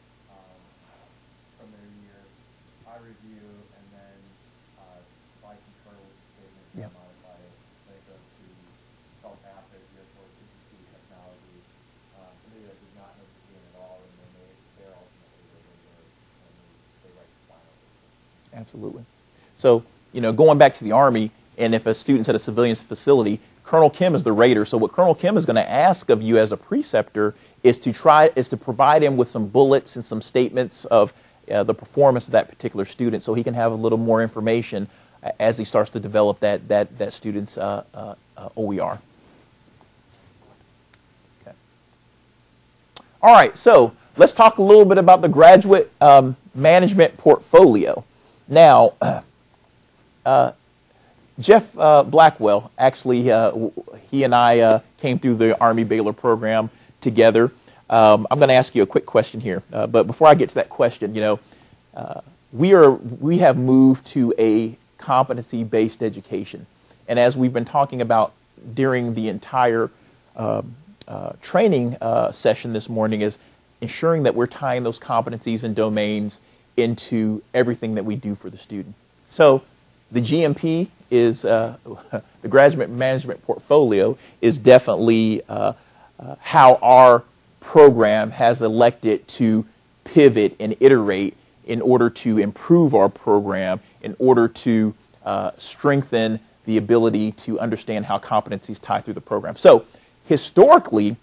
from their year. I review, and then I concur with the statements and modify it. Then it goes to Gulf Pathways, the Air Force Institute of Technology. Somebody that does not know the student at all, and then they're ultimately the leader, and they write the final. Absolutely. So, going back to the Army, and if a student's at a civilian facility, Colonel Kim is the rater. So what Colonel Kim is going to ask of you as a preceptor is to provide him with some bullets and some statements of the performance of that particular student, so he can have a little more information as he starts to develop that student's OER. Okay. All right, so let's talk a little bit about the graduate management portfolio. Now, Jeff Blackwell, actually, he and I came through the Army Baylor program together. I'm going to ask you a quick question here, but before I get to that question, we have moved to a competency-based education, and as we've been talking about during the entire training session this morning, is ensuring that we're tying those competencies and domains into everything that we do for the student. So the GMP is, the graduate management portfolio is definitely how our program has elected to pivot and iterate in order to improve our program, in order to strengthen the ability to understand how competencies tie through the program. So historically,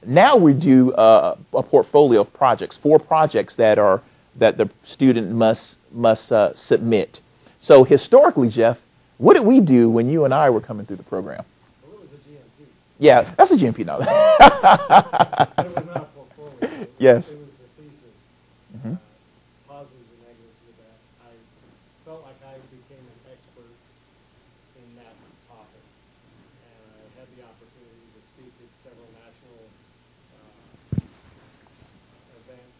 now we do a portfolio of projects, 4 projects that the student must submit. So historically, Jeff, what did we do when you and I were coming through the program? Well, it was a GMP. Yeah, that's a GMP now. But it was not a portfolio. Yes. It was the thesis. Mm-hmm. Positives and negatives with that. I felt like I became an expert in that topic. And I had the opportunity to speak at several national events.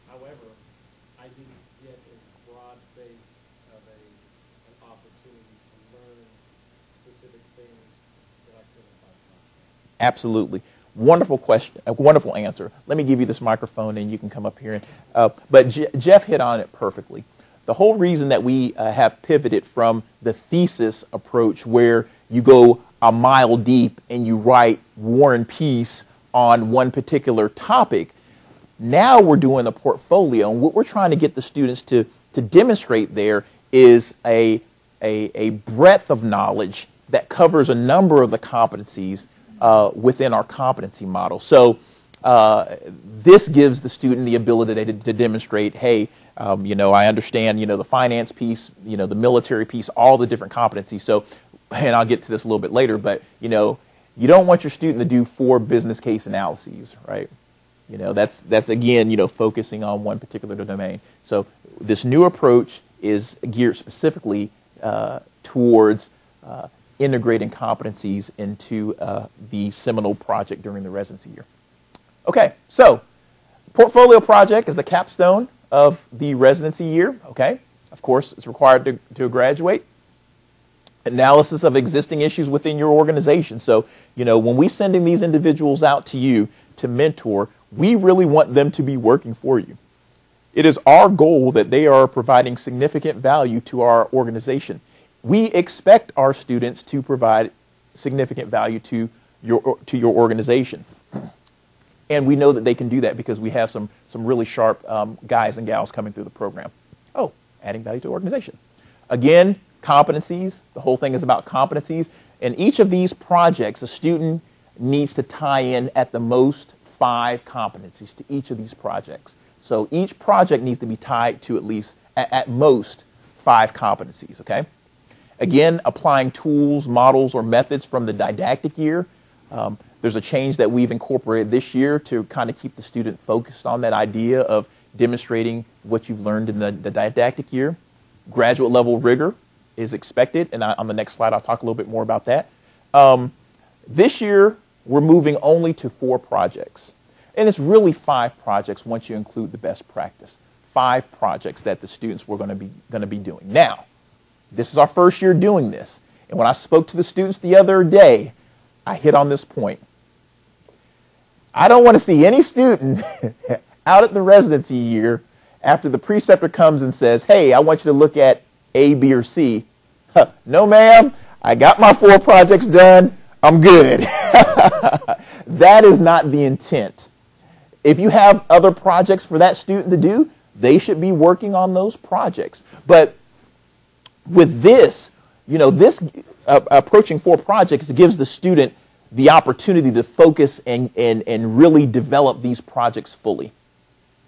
However, I didn't get as broad-based of an opportunity to learn specific things that I couldn't talk about? Absolutely. Wonderful question, a wonderful answer. Let me give you this microphone and you can come up here. But Jeff hit on it perfectly. The whole reason that we have pivoted from the thesis approach where you go a mile deep and you write War and Peace on one particular topic, now we're doing a portfolio. And what we're trying to get the students to demonstrate there is a breadth of knowledge that covers a number of the competencies within our competency model. So this gives the student the ability to demonstrate, hey, I understand, the finance piece, the military piece, all the different competencies. So, and I'll get to this a little bit later, but, you don't want your student to do 4 business case analyses, right? That's again, focusing on one particular domain. So this new approach is geared specifically towards integrating competencies into the seminal project during the residency year. Okay, so portfolio project is the capstone of the residency year. Okay, of course, it's required to graduate. Analysis of existing issues within your organization. So, when we sending these individuals out to you to mentor, we really want them to be working for you. It is our goal that they are providing significant value to our organization. We expect our students to provide significant value to your organization. And we know that they can do that because we have some really sharp guys and gals coming through the program. Oh, adding value to the organization. Again, competencies. The whole thing is about competencies. In each of these projects, a student needs to tie in at the most 5 competencies to each of these projects. So each project needs to be tied to at most 5 competencies, okay? Again, applying tools, models, or methods from the didactic year. There's a change that we've incorporated this year to kind of keep the student focused on that idea of demonstrating what you've learned in the didactic year. Graduate level rigor is expected, and on the next slide I'll talk a little bit more about that. This year we're moving only to 4 projects, and it's really 5 projects once you include the best practice. 5 projects that the students were going to be doing. Now, this is our first year doing this, and when I spoke to the students the other day, I hit on this point. I don't want to see any student out at the residency year after the preceptor comes and says, hey, I want you to look at A, B, or C. No, ma'am, I got my 4 projects done. I'm good. That is not the intent. If you have other projects for that student to do, they should be working on those projects. But with this, approaching 4 projects gives the student the opportunity to focus and really develop these projects fully.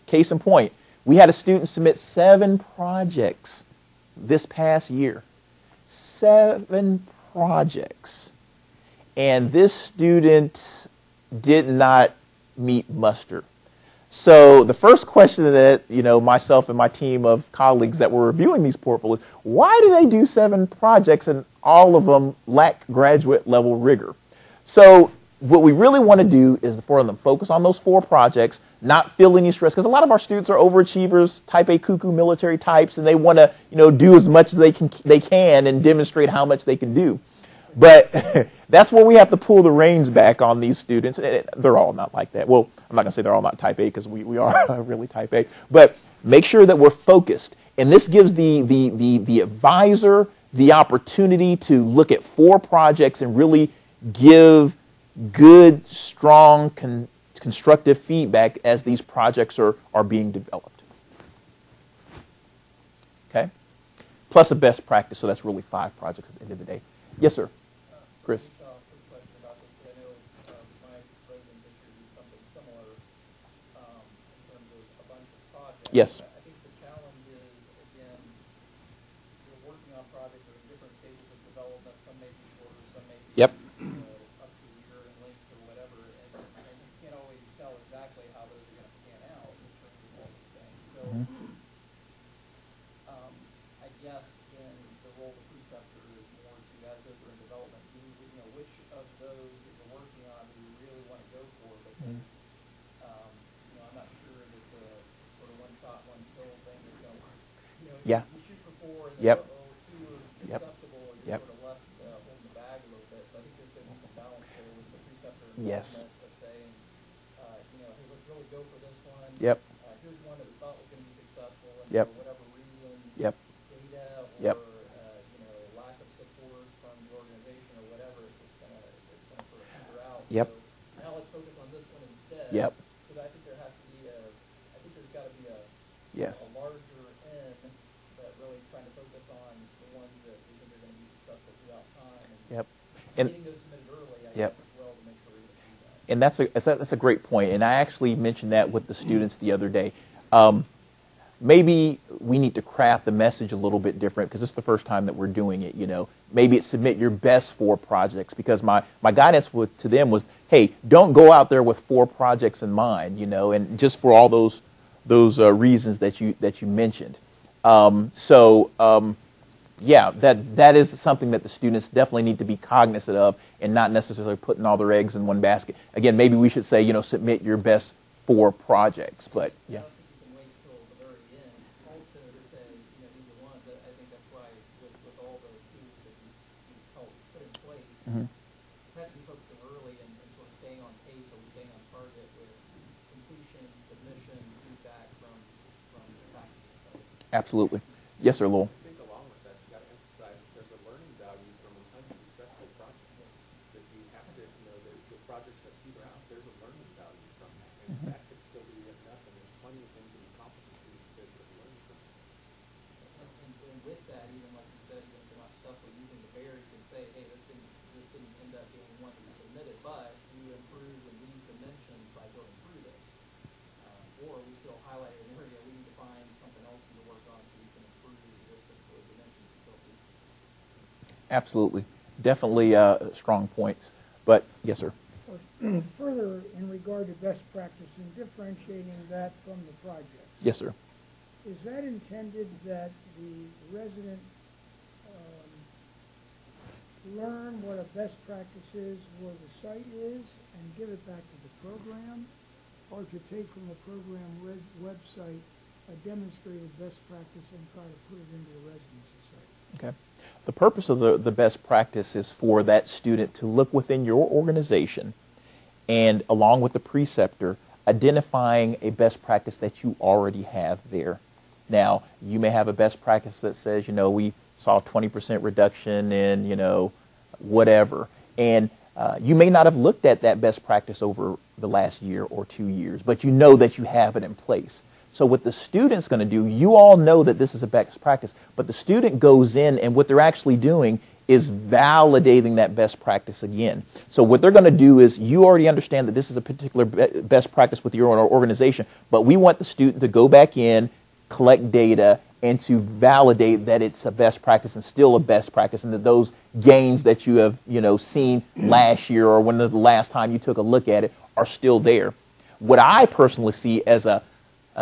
Case in point, we had a student submit 7 projects this past year. 7 projects. And this student did not meet muster. So the first question that, myself and my team of colleagues that were reviewing these portfolios, why do they do 7 projects and all of them lack graduate level rigor? So what we really want to do is for them to focus on those 4 projects, not feel any stress, because a lot of our students are overachievers, type A cuckoo military types, and they want to, do as much as they can and demonstrate how much they can do. But that's where we have to pull the reins back on these students. They're all not like that. Well, I'm not going to say they're all not type A because we are really type A. But make sure that we're focused. And this gives the advisor the opportunity to look at 4 projects and really give good, strong, constructive feedback as these projects are being developed. Okay? Plus a best practice, so that's really 5 projects at the end of the day. Yes, sir. Chris. Quick question about this, but I know my president this year did something similar in terms of a bunch of projects. Yes. I think the challenge is, again, you're working on projects that are in different stages of development. Some may be shorter, some may be Yep. Up to a year in length or whatever, and you can't always tell exactly how those are going to pan out in terms of all these things. So I guess in the role of the preceptor is more to, as those are in development, which of those that you're working on do you really want to go for? Because I'm not sure that the sort of one shot, one kill thing is going to work. Yeah. You shoot for 4 and then Yep. 2 are acceptable, and you're sort of left holding the bag a Yes. of saying, hey, let's really go for this one. Yep. Here's one that we thought was going to be successful, and Yep. for whatever reason, Yep. data or Yep. Lack of support from the organization or whatever, it's gonna sort of peter out. Yep. So now let's focus on this one instead. Yep. So I think there has to be I think there's got to be Yes. a larger end that really trying to focus on the ones that we think are going to be successful throughout time. Yep. And And getting those submitted early, I Yep. guess, as well to make sure we can do that. and that's a great point. And I actually mentioned that with the students the other day. Maybe we need to craft the message a little bit different because this is the first time that we're doing it. Maybe it's submit your best 4 projects, because my guidance to them was, hey, don't go out there with 4 projects in mind, and just for all those reasons that you mentioned. Yeah, that is something that the students definitely need to be cognizant of, and not necessarily putting all their eggs in one basket. Again, maybe we should say, submit your best 4 projects, but yeah. I don't think you can wait till the very end also to say, either one, but I think that's why with all the tools that you helped put in place, Mhm. you have to be focusing early and sort of staying on pace or staying on target with completion, submission, feedback from the faculty. Absolutely. Yes, sir, Lowell. I think along with that, you got to emphasize that there's a learning value from an unsuccessful project. That you have to, the projects that peter out, there's a learning value from that. And that could still be written up, and there's plenty of things in the competencies that could learn from that. And with that, even like you said, even if you're not successful using the bear, you can say, hey, this didn't end up being one that you submitted, but you improved in these dimensions by going through this. Or we still highlight an area, we need to find something else to work on so we can improve this particular dimension. Absolutely. Definitely strong points. But, yes, sir. Further, in regard to best practice and differentiating that from the project, Yes, sir. is that intended that the resident learn what a best practice is, where the site is, and give it back to the program, or to take from the program website a demonstrated best practice and try to put it into the residency site? Okay. The purpose of the best practice is for that student to look within your organization and, along with the preceptor, identifying a best practice that you already have there. Now, you may have a best practice that says, we saw a 20% reduction in, whatever. And you may not have looked at that best practice over the last year or 2 years, but you know that you have it in place. So what the student's going to do, you all know that this is a best practice, but the student goes in and what they're actually doing is validating that best practice again. So what they're going to do is, you already understand that this is a particular best practice with your own organization, but we want the student to go back in, collect data, and to validate that it's a best practice and still a best practice, and that those gains that you have seen last year or when the last time you took a look at it are still there. What I personally see as a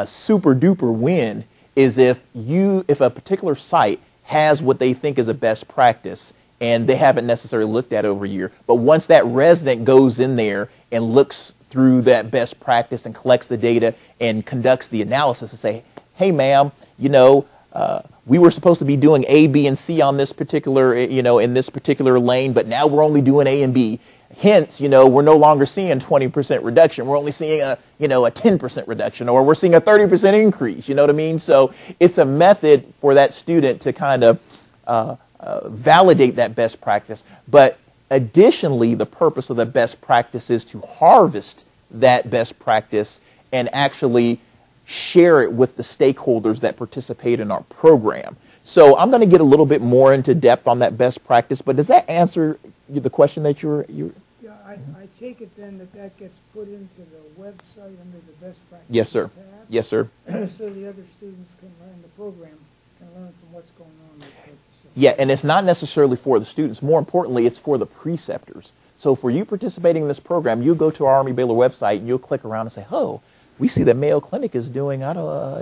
super duper win is if a particular site has what they think is a best practice and they haven't necessarily looked at it over a year, but once that resident goes in there and looks through that best practice and collects the data and conducts the analysis and say, hey ma'am, we were supposed to be doing A, B, and C on this particular, in this particular lane, but now we're only doing A and B. Hence, we're no longer seeing 20% reduction. We're only seeing a 10% reduction, or we're seeing a 30% increase. You know what I mean? So it's a method for that student to kind of validate that best practice. But additionally, the purpose of the best practice is to harvest that best practice and actually share it with the stakeholders that participate in our program. So I'm going to get a little bit more into depth on that best practice, but does that answer the question that you Yeah, I take it then that gets put into the website under the best practice Yes, sir. tab? Yes, sir. So the other students can learn, the program can learn from what's going on with the facility. Yeah, and it's not necessarily for the students. More importantly, it's for the preceptors. So for you participating in this program, you go to our Army Baylor website and you'll click around and say, oh, we see that Mayo Clinic is doing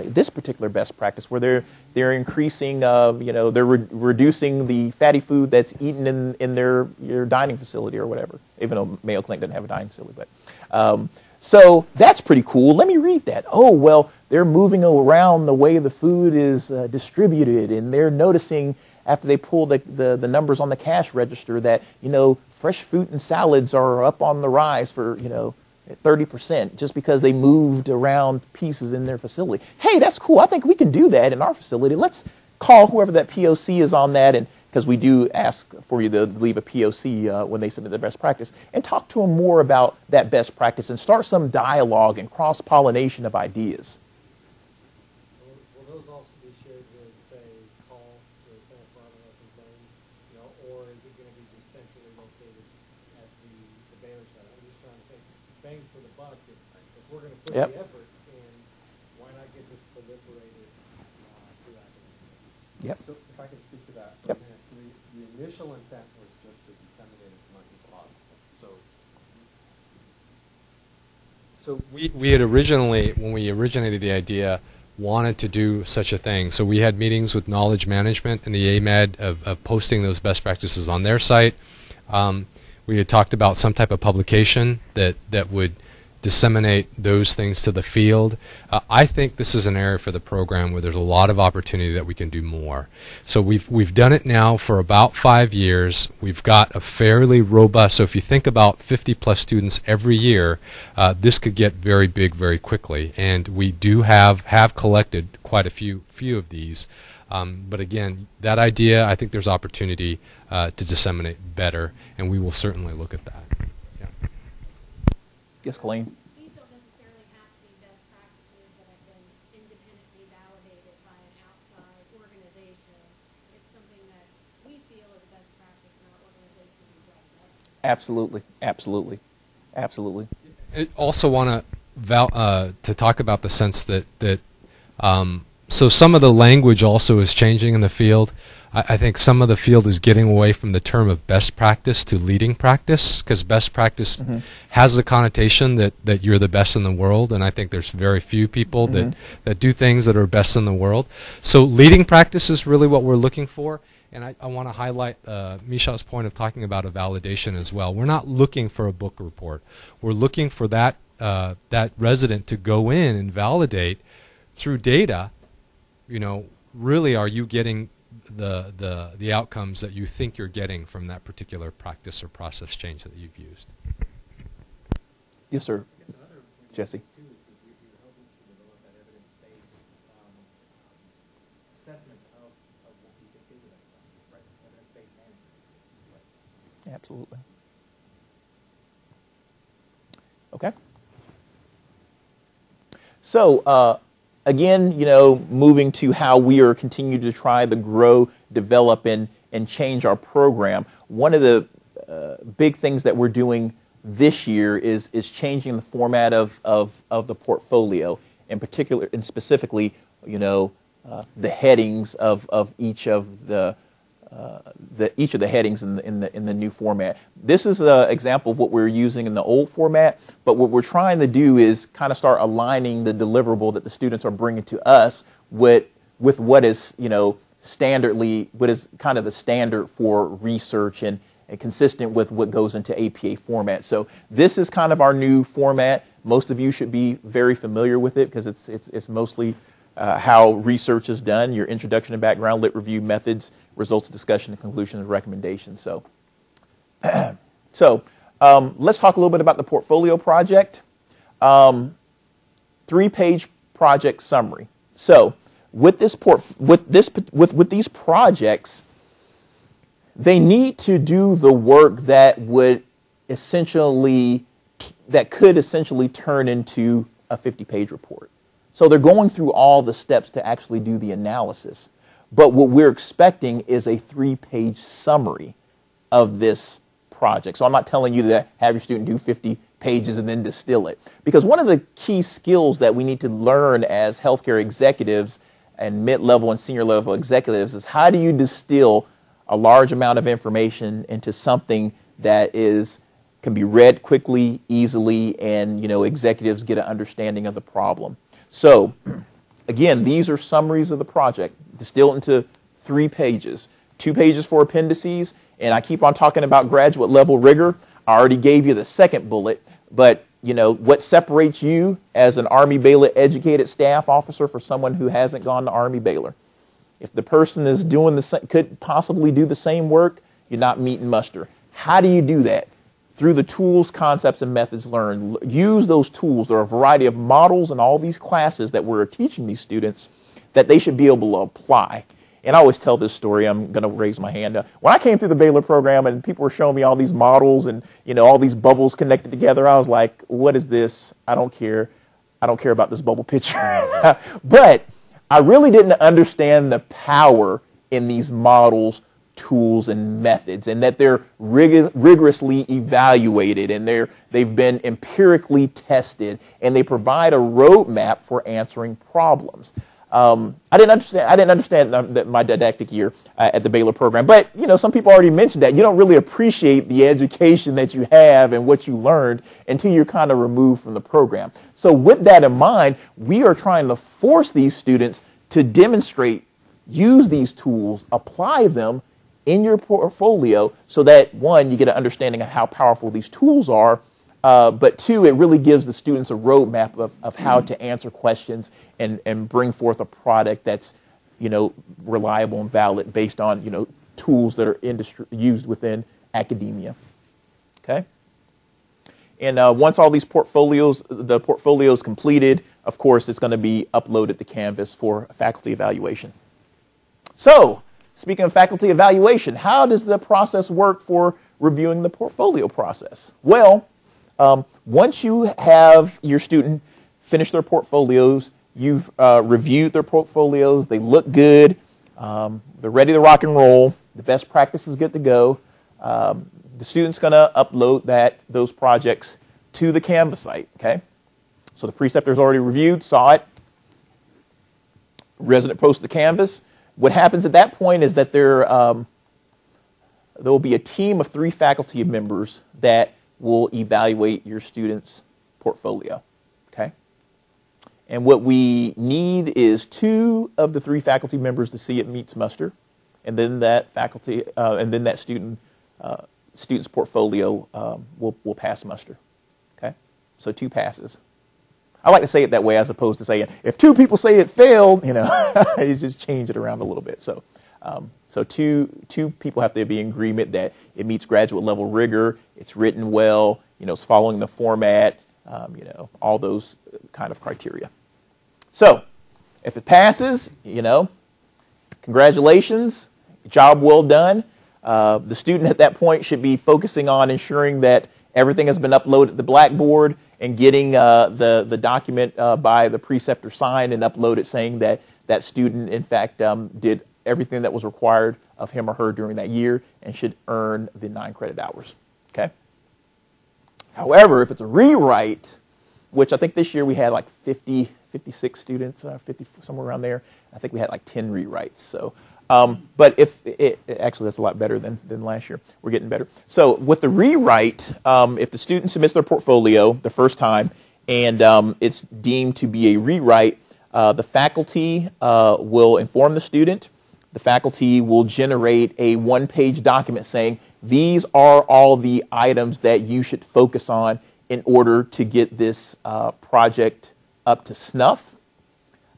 this particular best practice where they're increasing, they're reducing the fatty food that's eaten in their dining facility or whatever, even though Mayo Clinic doesn't have a dining facility. But so that's pretty cool. Let me read that. Oh, well, they're moving around the way the food is distributed, and they're noticing after they pull the numbers on the cash register that, fresh fruit and salads are up on the rise for, 30% just because they moved around pieces in their facility. Hey, that's cool. I think we can do that in our facility. Let's call whoever that POC is on that, and because we do ask for you to leave a POC when they submit the best practice, and talk to them more about that best practice and start some dialogue and cross-pollination of ideas. Will those also be shared with, say, call the Center for Honor Lessons Learned, or is it going to be just centrally located at the Baylor Center? I'm just trying to think, bang for the buck, if we're going to put Yep. the effort in, why not get this proliferated through academia? Yep. So if I can speak to that Yep. for a minute. So the initial intent was just to disseminate as much as possible. So we had originally, when we originated the idea, wanted to do such a thing. So we had meetings with knowledge management and the AMED of posting those best practices on their site. We had talked about some type of publication that would disseminate those things to the field. I think this is an area for the program where there's a lot of opportunity that we can do more. So we've done it now for about 5 years. We've got a fairly robust, so if you think about 50 plus students every year, this could get very big very quickly. And we do have collected quite a few of these. But again, that idea, I think there's opportunity to disseminate better, and we will certainly look at that. Yes, Colleen? These don't necessarily have to be best practices that have been independently validated by an outside organization. It's something that we feel is a best practice in our organization and drive best. Absolutely, absolutely, absolutely. I also want to talk about the sense that so some of the language also is changing in the field. I think some of the field is getting away from the term of best practice to leading practice, because best practice has the connotation that you're the best in the world, and I think there's very few people that do things that are best in the world. So leading practice is really what we're looking for, and I want to highlight Misha's point of talking about a validation as well. We're not looking for a book report. We're looking for that resident to go in and validate through data, really are you getting the outcomes that you think you're getting from that particular practice or process change that you've used. Yes, sir. Jesse. Absolutely. Okay. So, again, moving to how we are continuing to try to grow, develop, and change our program. One of the big things that we're doing this year is changing the format of the portfolio, in particular and specifically, the headings of each of the headings in the new format. This is an example of what we're using in the old format, but what we're trying to do is kind of start aligning the deliverable that the students are bringing to us with what is, standardly, what is kind of the standard for research and consistent with what goes into APA format. So this is kind of our new format. Most of you should be very familiar with it because it's mostly how research is done, your introduction and background, lit review, methods, results of discussion, and conclusions, recommendations. So, let's talk a little bit about the portfolio project. 3-page project summary. So, with these projects, they need to do the work that could essentially turn into a 50-page report. So they're going through all the steps to actually do the analysis. But what we're expecting is a 3-page summary of this project. So I'm not telling you to have your student do 50 pages and then distill it. Because one of the key skills that we need to learn as healthcare executives and mid-level and senior level executives is how do you distill a large amount of information into something that can be read quickly, easily, and executives get an understanding of the problem. So, again, these are summaries of the project, distilled into 3 pages. 2 pages for appendices, and I keep on talking about graduate level rigor. I already gave you the second bullet, but what separates you as an Army Baylor educated staff officer for someone who hasn't gone to Army Baylor? If the person is doing could possibly do the same work, you're not meeting muster. How do you do that? Through the tools, concepts, and methods learned. Use those tools. There are a variety of models in all these classes that we're teaching these students that they should be able to apply. And I always tell this story. I'm going to raise my hand. When I came through the Baylor program and people were showing me all these models and, all these bubbles connected together, I was like, what is this? I don't care. I don't care about this bubble picture. But I really didn't understand the power in these models, tools, and methods, and that they're rigorously evaluated, and they've been empirically tested, and they provide a roadmap for answering problems. I didn't understand my didactic year at the Baylor program, but some people already mentioned that you don't really appreciate the education that you have and what you learned until you're kind of removed from the program. So with that in mind, we are trying to force these students to demonstrate, use these tools, apply them in your portfolio, so that one, you get an understanding of how powerful these tools are. But two, it really gives the students a roadmap of how to answer questions and bring forth a product that's, reliable and valid based on, tools that are used within academia. Okay? And once all these the portfolio is completed, of course, it's going to be uploaded to Canvas for faculty evaluation. So, speaking of faculty evaluation, how does the process work for reviewing the portfolio process? Well, once you have your student finish their portfolios, you've reviewed their portfolios, they look good, they're ready to rock and roll, the best practice is good to go, the student's going to upload those projects to the Canvas site, okay? So the preceptor's already reviewed, saw it, resident posts the Canvas. What happens at that point is that there will be a team of 3 faculty members that will evaluate your student's portfolio, okay? And what we need is 2 of the 3 faculty members to see it meets muster, and then that student's portfolio will pass muster, okay? So 2 passes. I like to say it that way as opposed to saying, if 2 people say it failed, you just change it around a little bit. So, two people have to be in agreement that it meets graduate level rigor, it's written well, it's following the format, all those kind of criteria. So, if it passes, congratulations, job well done. The student at that point should be focusing on ensuring that everything has been uploaded to Blackboard and getting the document by the preceptor signed and uploaded, saying that that student, in fact, did everything that was required of him or her during that year and should earn the 9 credit hours. Okay? However, if it's a rewrite, which I think this year we had like 56 students, 50, somewhere around there. I think we had like 10 rewrites. So, but actually that's a lot better than last year. We're getting better. So with the rewrite, if the student submits their portfolio the first time and it's deemed to be a rewrite, the faculty will inform the student. The faculty will generate a 1-page document saying, these are all the items that you should focus on in order to get this project up to snuff.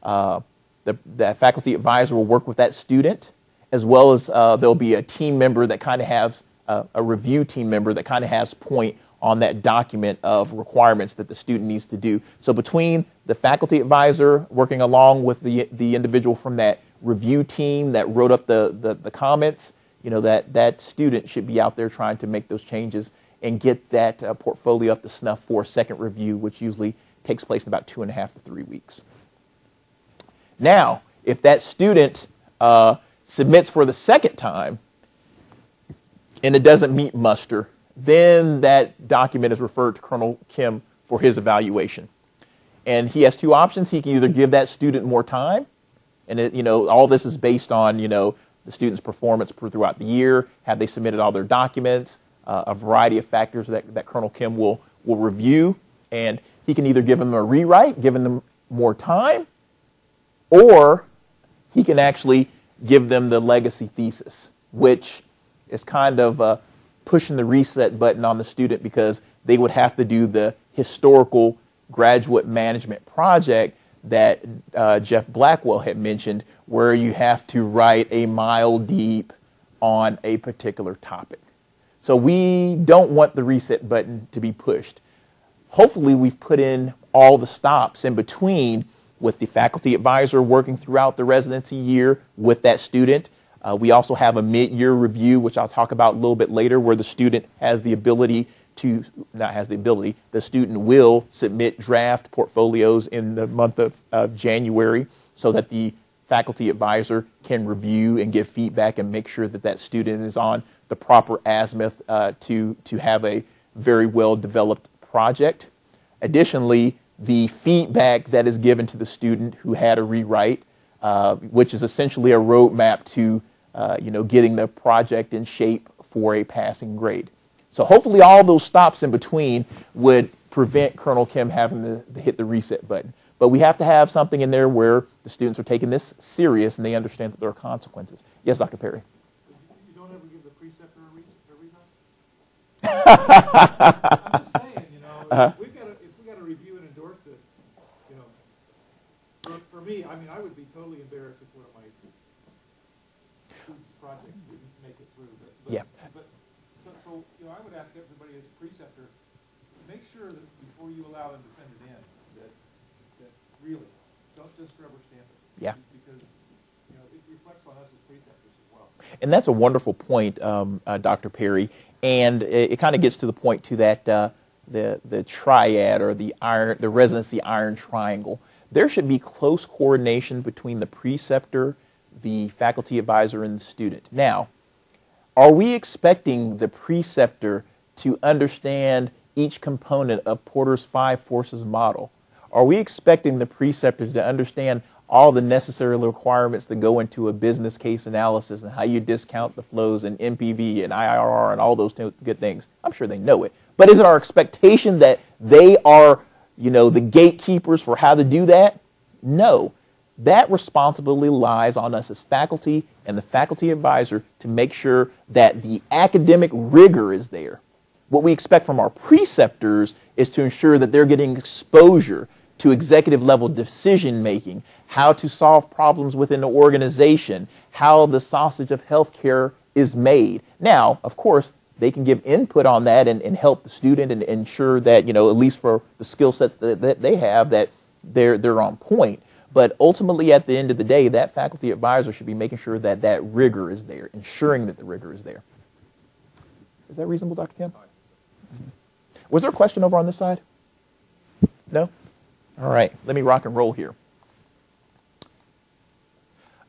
The faculty advisor will work with that student, as well as there'll be a team member that kind of has, a review team member that kind of has point on that document of requirements that the student needs to do. So between the faculty advisor working along with the individual from that review team that wrote up the comments, that student should be out there trying to make those changes and get that portfolio up to snuff for a second review, which usually takes place in about 2.5 to 3 weeks. Now, if that student submits for the second time and it doesn't meet muster, then that document is referred to Colonel Kim for his evaluation. And he has 2 options. He can either give that student more time, and all this is based on the student's performance throughout the year. Have they submitted all their documents? A variety of factors that Colonel Kim will review, and he can either give them a rewrite, giving them more time, or he can actually give them the legacy thesis, which is kind of pushing the reset button on the student, because they would have to do the historical graduate management project that Jeff Blackwell had mentioned, where you have to write a mile deep on a particular topic. So we don't want the reset button to be pushed. Hopefully we've put in all the stops in between with the faculty advisor working throughout the residency year with that student. We also have a mid-year review, which I'll talk about a little bit later, where the student has the ability to, not has the ability, the student will submit draft portfolios in the month of January so that the faculty advisor can review and give feedback and make sure that that student is on the proper azimuth to have a very well-developed project. Additionally, the feedback that is given to the student who had a rewrite, which is essentially a roadmap to getting the project in shape for a passing grade. So hopefully all those stops in between would prevent Colonel Kim having to hit the reset button. But we have to have something in there where the students are taking this serious and they understand that there are consequences. Yes, Dr. Perry. You don't ever give the preceptor a reason? I'm just saying, if we got to review and endorse this, for me, I mean, I would be totally embarrassed if one of my students' projects didn't make it through. So I would ask everybody as a preceptor, make sure that before you allow them to send it in, that really, don't just rubber stamp it. Yeah. Because, it reflects on us as preceptors as well. And that's a wonderful point, Dr. Perry. And it kind of gets to the point to that the triad or the residency iron triangle. There should be close coordination between the preceptor, the faculty advisor, and the student. Now, are we expecting the preceptor to understand each component of Porter's 5 forces model? Are we expecting the preceptor to understand all the necessary requirements that go into a business case analysis and how you discount the flows and NPV and IRR and all those good things? I'm sure they know it. But is it our expectation that they are, the gatekeepers for how to do that? No. That responsibility lies on us as faculty and the faculty advisor to make sure that the academic rigor is there. What we expect from our preceptors is to ensure that they're getting exposure to executive level decision making, how to solve problems within the organization, how the sausage of healthcare is made. Now, of course, they can give input on that and help the student and ensure that, at least for the skill sets that they have, that they're on point. But ultimately, at the end of the day, that faculty advisor should be making sure that that rigor is there, ensuring that the rigor is there. Is that reasonable, Dr. Kim? Mm-hmm. Was there a question over on this side? No? All right. Let me rock and roll here.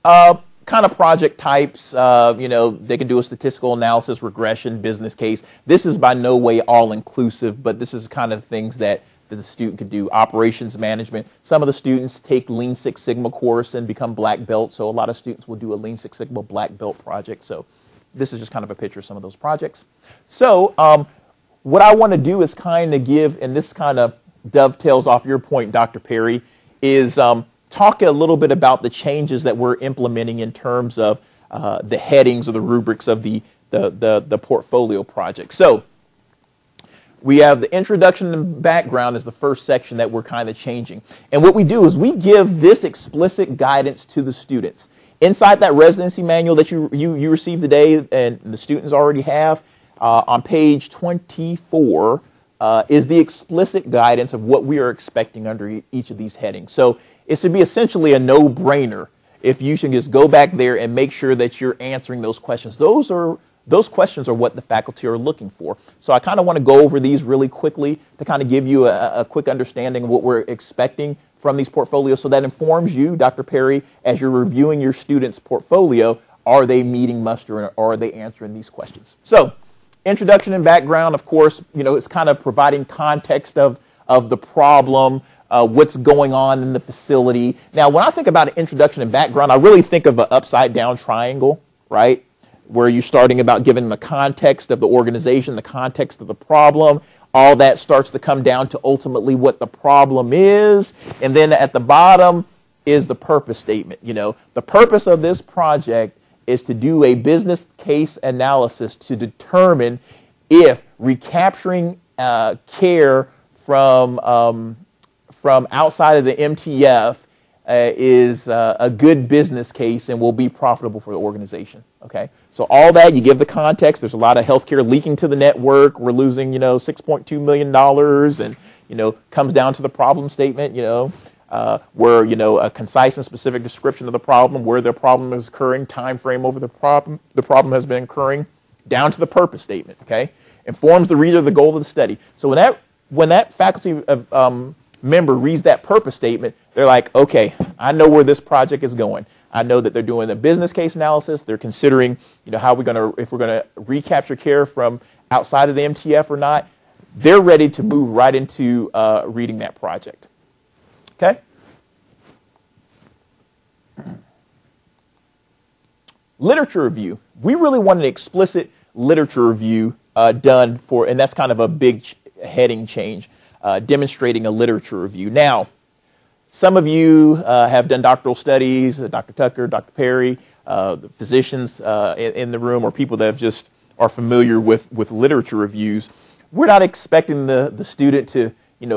Kind of project types, they can do a statistical analysis, regression, business case. This is by no way all-inclusive, but this is kind of things that the student could do. Operations management. Some of the students take Lean Six Sigma course and become black belt, so a lot of students will do a Lean Six Sigma black belt project. So this is just kind of a picture of some of those projects. So what I want to do is kind of give, and this kind of dovetails off your point, Dr. Perry, is talk a little bit about the changes that we're implementing in terms of the headings or the rubrics of the portfolio project. So we have the introduction and background as the first section that we're kind of changing. And what we do is we give this explicit guidance to the students. Inside that residency manual that you received today and the students already have, on page 24 is the explicit guidance of what we are expecting under each of these headings. So it should be essentially a no-brainer if you should just go back there and make sure that you're answering those questions. Those questions are what the faculty are looking for. So I kind of want to go over these really quickly to kind of give you a quick understanding of what we're expecting from these portfolios, so that informs you, Dr. Perry, as you're reviewing your students' portfolio, are they meeting muster or are they answering these questions? So introduction and background, of course, it's kind of providing context of the problem, what's going on in the facility. Now, when I think about an introduction and background, I really think of an upside-down triangle, right? Where you're starting about giving the context of the organization, the context of the problem. All that starts to come down to ultimately what the problem is. And then at the bottom is the purpose statement. The purpose of this project is to do a business case analysis to determine if recapturing care from outside of the MTF is a good business case and will be profitable for the organization. Okay, so all that, you give the context. There's a lot of healthcare leaking to the network. We're losing, $6.2 million, and comes down to the problem statement. Where a concise and specific description of the problem, where the problem is occurring, time frame over the problem has been occurring, down to the purpose statement. Okay, informs the reader of the goal of the study. So when that faculty member reads that purpose statement, they're like, okay, I know where this project is going. I know that they're doing a business case analysis. They're considering, if we're going to recapture care from outside of the MTF or not. They're ready to move right into reading that project. Okay? Literature review. We really want an explicit literature review done for, and that's kind of a big heading change, demonstrating a literature review. Now, some of you have done doctoral studies, Dr. Tucker, Dr. Perry, the physicians in the room, or people that just are familiar with literature reviews. We're not expecting the student to,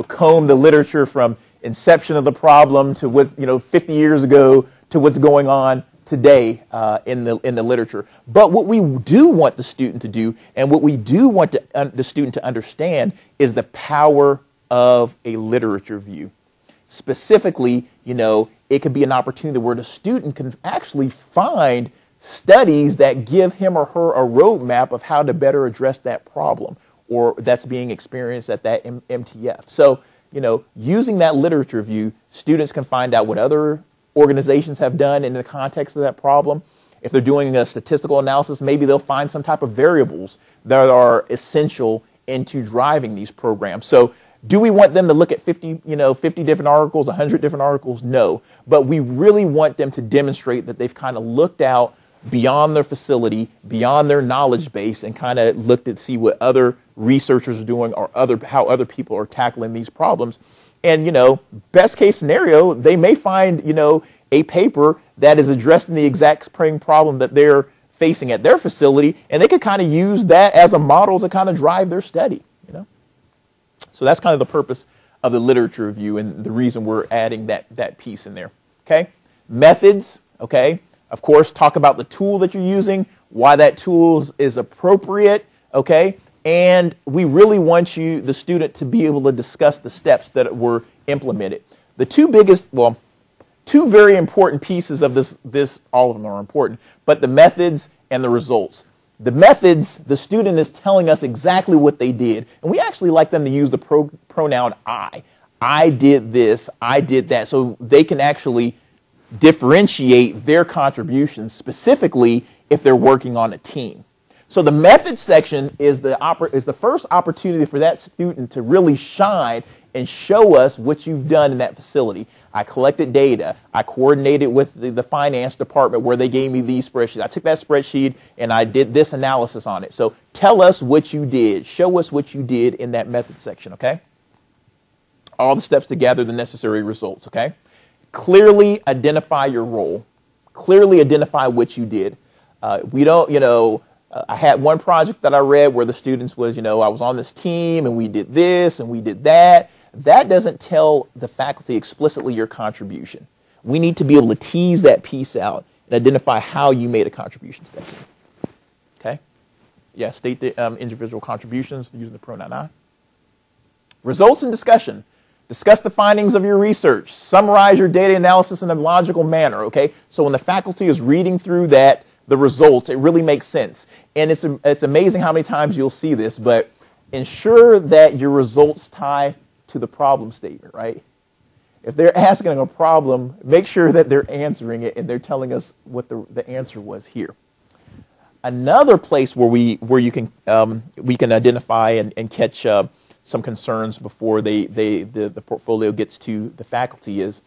comb the literature from inception of the problem to what, 50 years ago to what's going on today in the literature. But what we do want the student to do, and what we do want the student to understand, is the power of a literature review. Specifically, it could be an opportunity where the student can actually find studies that give him or her a roadmap of how to better address that problem or that's being experienced at that MTF. So, using that literature review, students can find out what other organizations have done in the context of that problem. If they're doing a statistical analysis, maybe they'll find some type of variables that are essential into driving these programs. So, do we want them to look at 50 different articles, 100 different articles? No. But we really want them to demonstrate that they've kind of looked out beyond their facility, beyond their knowledge base, and kind of looked at see what other researchers are doing or how other people are tackling these problems. And, best case scenario, they may find, a paper that is addressing the exact spring problem that they're facing at their facility, and they could kind of use that as a model to kind of drive their study, So that's kind of the purpose of the literature review and the reason we're adding that piece in there. Okay? Methods, okay? Of course, talk about the tool that you're using, why that tool is appropriate, okay? And we really want the student to be able to discuss the steps that were implemented. The two very important pieces of this, all of them are important, but the methods and the results. The methods, the student is telling us exactly what they did. And we actually like them to use the pronoun I. I did this, I did that. So they can actually differentiate their contributions, specifically if they're working on a team. So the methods section is the first opportunity for that student to really shine and show us what you've done in that facility. I collected data. I coordinated with the finance department where they gave me these spreadsheets. I took that spreadsheet and I did this analysis on it. So tell us what you did. Show us what you did in that method section, okay? All the steps to gather the necessary results, okay? Clearly identify your role. Clearly identify what you did. We don't, I had one project that I read where the students was, I was on this team and we did this and we did that. That doesn't tell the faculty explicitly your contribution. We need to be able to tease that piece out and identify how you made a contribution to that team. Okay? Yeah, state the individual contributions using the pronoun I. Results and discussion. Discuss the findings of your research. Summarize your data analysis in a logical manner, okay? So when the faculty is reading through the results, it really makes sense. And it's amazing how many times you'll see this, but ensure that your results tie to the problem statement, right? If they're asking a problem, make sure that they're answering it and they're telling us what the answer was here. Another place where we can identify and catch some concerns before the portfolio gets to the faculty is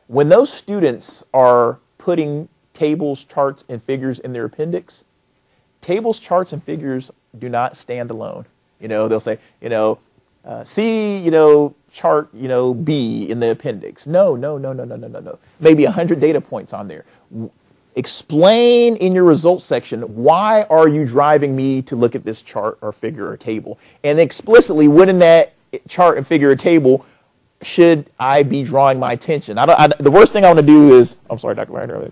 when those students are putting tables, charts, and figures in their appendix. Tables, charts, and figures do not stand alone. They'll say, see, chart, B in the appendix. No. Maybe 100 data points on there. Explain in your results section, why are you driving me to look at this chart or figure or table? And explicitly, within that chart and figure or table, should I be drawing my attention? The worst thing I want to do is, I'm sorry, Dr. Wagner,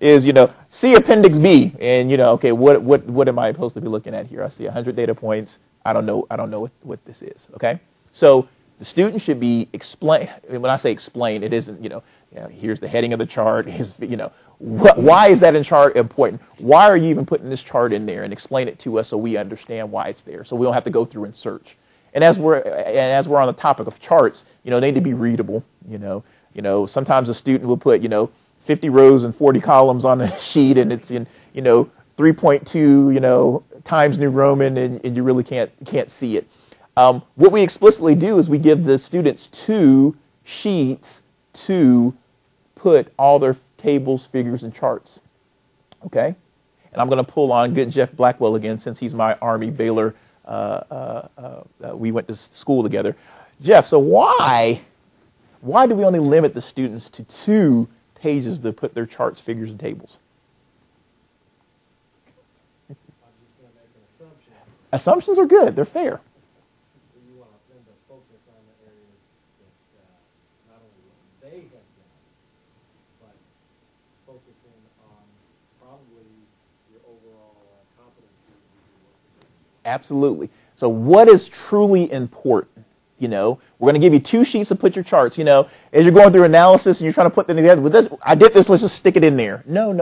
is, see Appendix B, and, okay, what am I supposed to be looking at here? I see 100 data points. I don't know what this is, okay? So the student should be when I say explain, it isn't, here's the heading of the chart, why is that in chart important? Why are you even putting this chart in there? And explain it to us so we understand why it's there, so we don't have to go through and search. And as we're on the topic of charts, they need to be readable. Sometimes a student will put 50 rows and 40 columns on a sheet, and it's in 3.2 Times New Roman, and you really can't see it. What we explicitly do is we give the students 2 sheets to put all their tables, figures, and charts. Okay? And I'm going to pull on good Jeff Blackwell again, since he's my Army Baylor. We went to school together. Jeff, so why do we only limit the students to 2 pages to put their charts, figures, and tables? I'm just going to make an assumption. Assumptions are good. They're fair. You want them to focus on the areas that not only what they have done, but focusing on probably your overall competency of your work. Absolutely. So what is truly important? We're going to give you 2 sheets to put your charts. As you're going through analysis and you're trying to put them together, with this, I did this, let's just stick it in there. No.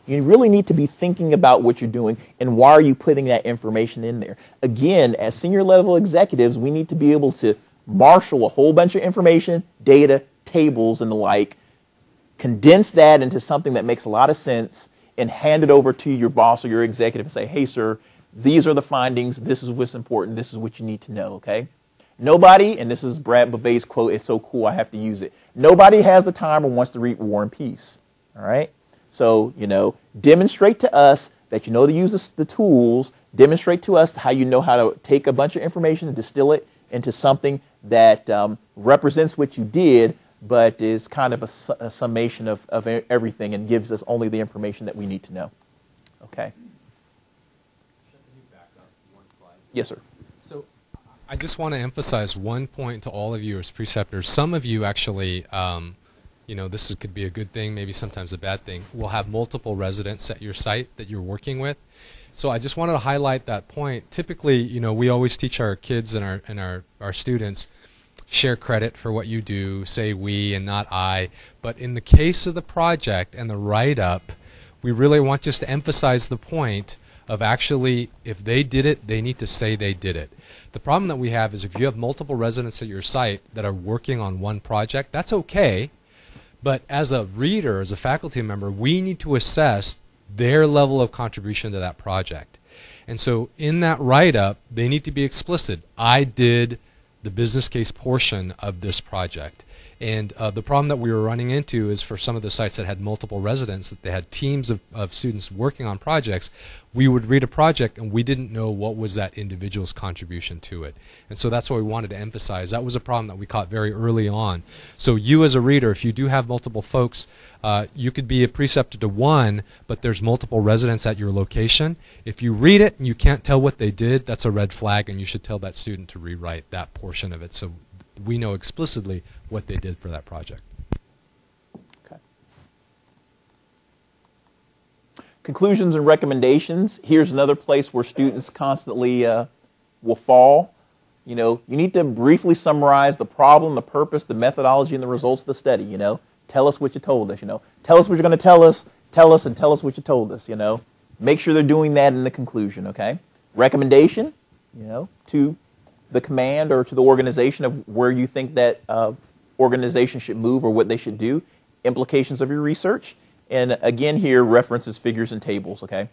You really need to be thinking about what you're doing and why are you putting that information in there. Again, as senior level executives, we need to be able to marshal a whole bunch of information, data, tables, and the like, condense that into something that makes a lot of sense, and hand it over to your boss or your executive and say, hey, sir, these are the findings, this is what's important, this is what you need to know, okay? Nobody, and this is Brad Bavay's quote, it's so cool I have to use it, nobody has the time or wants to read War and Peace, all right? So, demonstrate to us that you know to use the tools, demonstrate to us how you know how to take a bunch of information and distill it into something that represents what you did, but is kind of a summation of everything and gives us only the information that we need to know, okay? Can you back up one slide? Yes, sir. So I just want to emphasize one point to all of you as preceptors. Some of you actually, this could be a good thing, maybe sometimes a bad thing, will have multiple residents at your site that you're working with. So I just wanted to highlight that point. Typically, we always teach our kids and our students, share credit for what you do, say we and not I. But in the case of the project and the write-up, we really want just to emphasize the point of actually, if they did it, they need to say they did it. The problem that we have is if you have multiple residents at your site that are working on one project, that's okay. But as a reader, as a faculty member, we need to assess their level of contribution to that project. And so in that write-up, they need to be explicit. I did the business case portion of this project. And the problem that we were running into is for some of the sites that had multiple residents, that they had teams of students working on projects, we would read a project and we didn't know what was that individual's contribution to it. And so that's what we wanted to emphasize. That was a problem that we caught very early on. So you as a reader, if you do have multiple folks, you could be a preceptor to one, but there's multiple residents at your location. If you read it and you can't tell what they did, that's a red flag, and you should tell that student to rewrite that portion of it so we know explicitly what they did for that project. Okay. Conclusions and recommendations. Here's another place where students constantly will fall. You need to briefly summarize the problem, the purpose, the methodology, and the results of the study. Tell us what you told us. Tell us what you're going to tell us, and tell us what you told us. Make sure they're doing that in the conclusion. Okay. Recommendation. To the command or to the organization of where you think that organization should move or what they should do, implications of your research, and again here, references, figures, and tables, okay?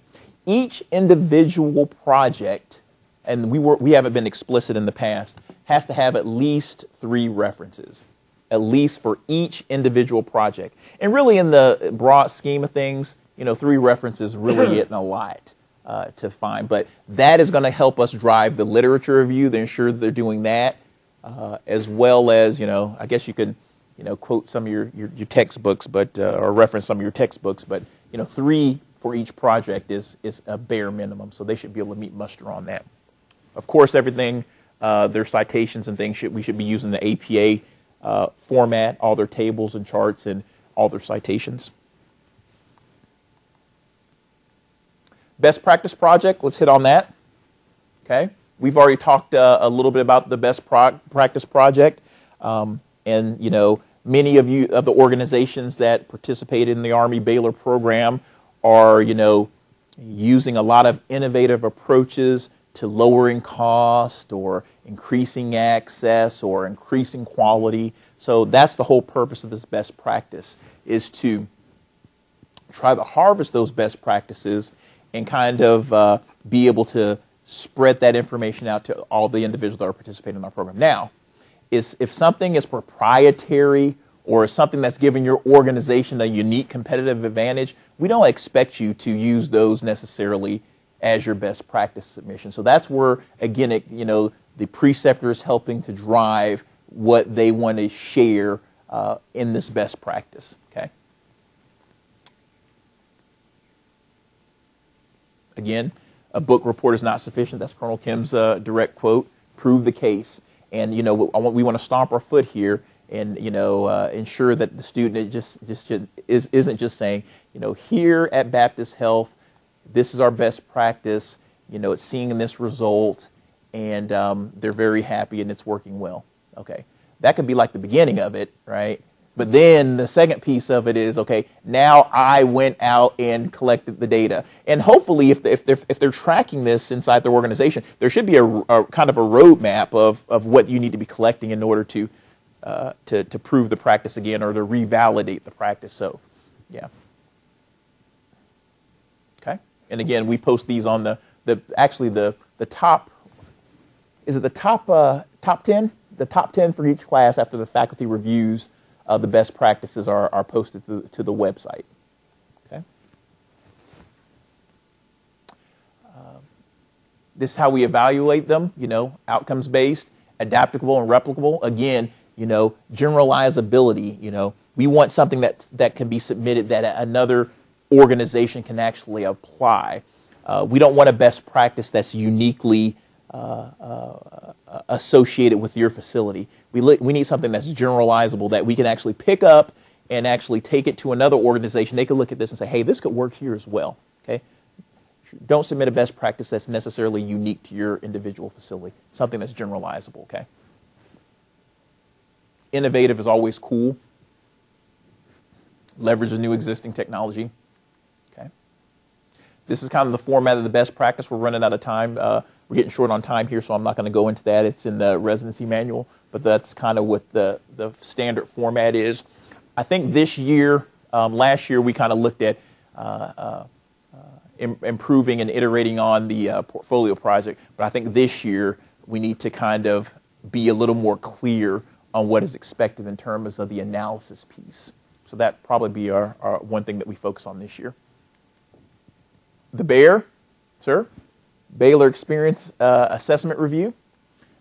Each individual project, and we haven't been explicit in the past, has to have at least 3 references, at least for each individual project. And really in the broad scheme of things, 3 references really isn't a lot. To find, but that is going to help us drive the literature review to ensure that they're doing that, as well as I guess you could quote some of your textbooks, but or reference some of your textbooks, but 3 for each project is a bare minimum, so they should be able to meet muster on that. Of course, everything their citations and things, we should be using the APA format, all their tables and charts and all their citations. Best practice project, let's hit on that. Okay, we've already talked a little bit about the best practice project, and you know, many of the organizations that participated in the Army Baylor program are, you know, using a lot of innovative approaches to lowering cost or increasing access or increasing quality. So that's the whole purpose of this best practice, is to try to harvest those best practices and kind of be able to spread that information out to all the individuals that are participating in our program. Now, if something is proprietary or something that's giving your organization a unique competitive advantage, we don't expect you to use those necessarily as your best practice submission. So that's where, again, the preceptor is helping to drive what they want to share in this best practice. Okay. Again, a book report is not sufficient. That's Colonel Kim's direct quote. Prove the case. And, you know, we want to stomp our foot here and, you know, ensure that the student isn't just saying, you know, here at Baptist Health, this is our best practice. You know, it's seeing this result, and they're very happy and it's working well. Okay. That could be like the beginning of it, right? But then the second piece of it is, okay, now I went out and collected the data. And hopefully if they're tracking this inside their organization, there should be a kind of a roadmap of what you need to be collecting in order to prove the practice again or to revalidate the practice. So, yeah. Okay. And again, we post these on the top, is it the top 10? The top 10 for each class after the faculty reviews. The best practices are posted to the website. Okay. This is how we evaluate them. You know, outcomes based, adaptable, and replicable. Again, you know, generalizability. You know, we want something that can be submitted that another organization can actually apply. We don't want a best practice that's uniquely associated with your facility. We need something that's generalizable that we can actually pick up and actually take it to another organization. They can look at this and say, hey, this could work here as well. Okay? Don't submit a best practice that's necessarily unique to your individual facility. Something that's generalizable. Okay? Innovative is always cool. Leverage the new existing technology. Okay? This is kind of the format of the best practice. We're running out of time. We're getting short on time here, so I'm not going to go into that. It's in the residency manual, but that's kind of what the standard format is. I think this year, last year, we kind of looked at improving and iterating on the portfolio project, but I think this year we need to kind of be a little more clear on what is expected in terms of the analysis piece. So that probably be our one thing that we focus on this year. The Bear, sir? Baylor Experience Assessment Review.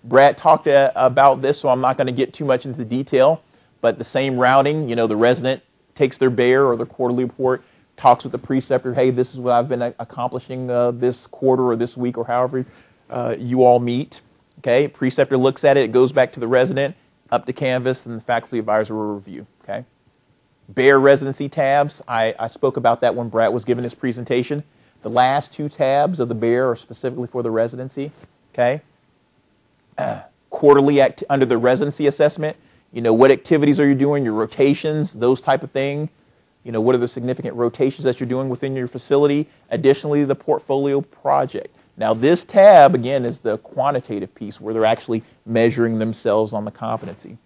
Brad talked about this, so I'm not going to get too much into detail, but the same routing, you know, the resident takes their Bear or their quarterly report, talks with the preceptor, hey, this is what I've been accomplishing this quarter or this week or however you all meet. Okay, preceptor looks at it, it goes back to the resident, up to Canvas, and the faculty advisor will review. Okay. Bear residency tabs, I spoke about that when Brad was giving his presentation. The last two tabs of the Bear are specifically for the residency. Okay. Quarterly under the residency assessment, you know, what activities are you doing, your rotations, those type of thing. You know, what are the significant rotations that you're doing within your facility? Additionally, the portfolio project. Now, this tab, again, is the quantitative piece where they're actually measuring themselves on the competency.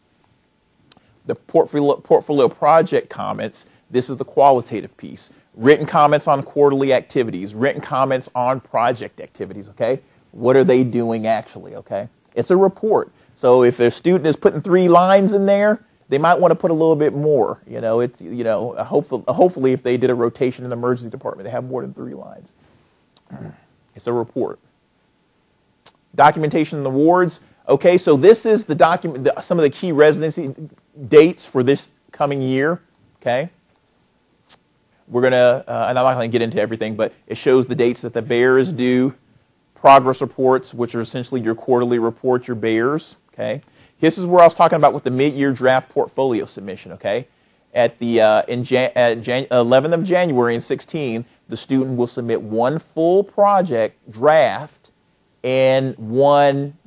The portfolio project comments, this is the qualitative piece. Written comments on quarterly activities, written comments on project activities, okay? What are they doing actually, okay? It's a report. So if a student is putting 3 lines in there, they might want to put a little bit more. You know, it's, you know, hopefully if they did a rotation in the emergency department, they have more than 3 lines. It's a report. Documentation and awards. Okay, so this is the document, some of the key residency dates for this coming year. Okay. We're going to, and I'm not going to get into everything, but it shows the dates that the Bear is due, progress reports, which are essentially your quarterly reports, your bears. Okay, this is where I was talking about with the mid-year draft portfolio submission. Okay, at the 11th of January in 16, the student will submit one full project draft and one,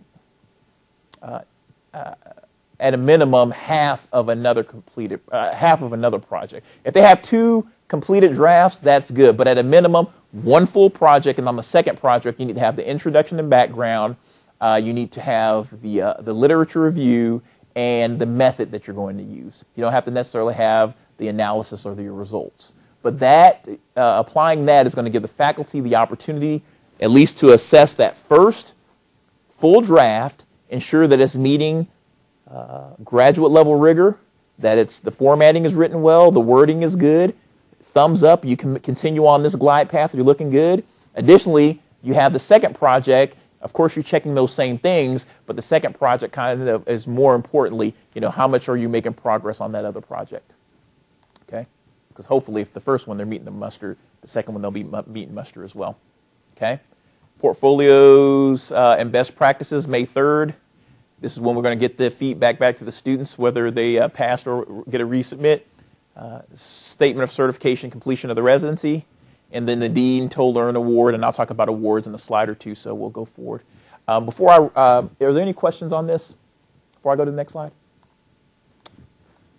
at a minimum, half of another project. If they have two completed drafts, that's good. But at a minimum, one full project, and on the second project, you need to have the introduction and background. You need to have the literature review and the method that you're going to use. You don't have to necessarily have the analysis or the results. But that applying that is going to give the faculty the opportunity at least to assess that first full draft, ensure that it's meeting graduate level rigor, that the formatting is written well, the wording is good, thumbs up, you can continue on this glide path, you're looking good. Additionally, you have the second project. Of course, you're checking those same things, but the second project kind of is more importantly, how much are you making progress on that other project? Okay? Because hopefully if the first one they're meeting the muster, the second one they'll be meeting muster as well. Okay? Portfolios and best practices, May 3rd. This is when we're going to get the feedback back to the students, whether they passed or get a resubmit. Statement of certification, completion of the residency. And then the Dean told Earn Award, and I'll talk about awards in the slide or two, so we'll go forward. Are there any questions on this before I go to the next slide?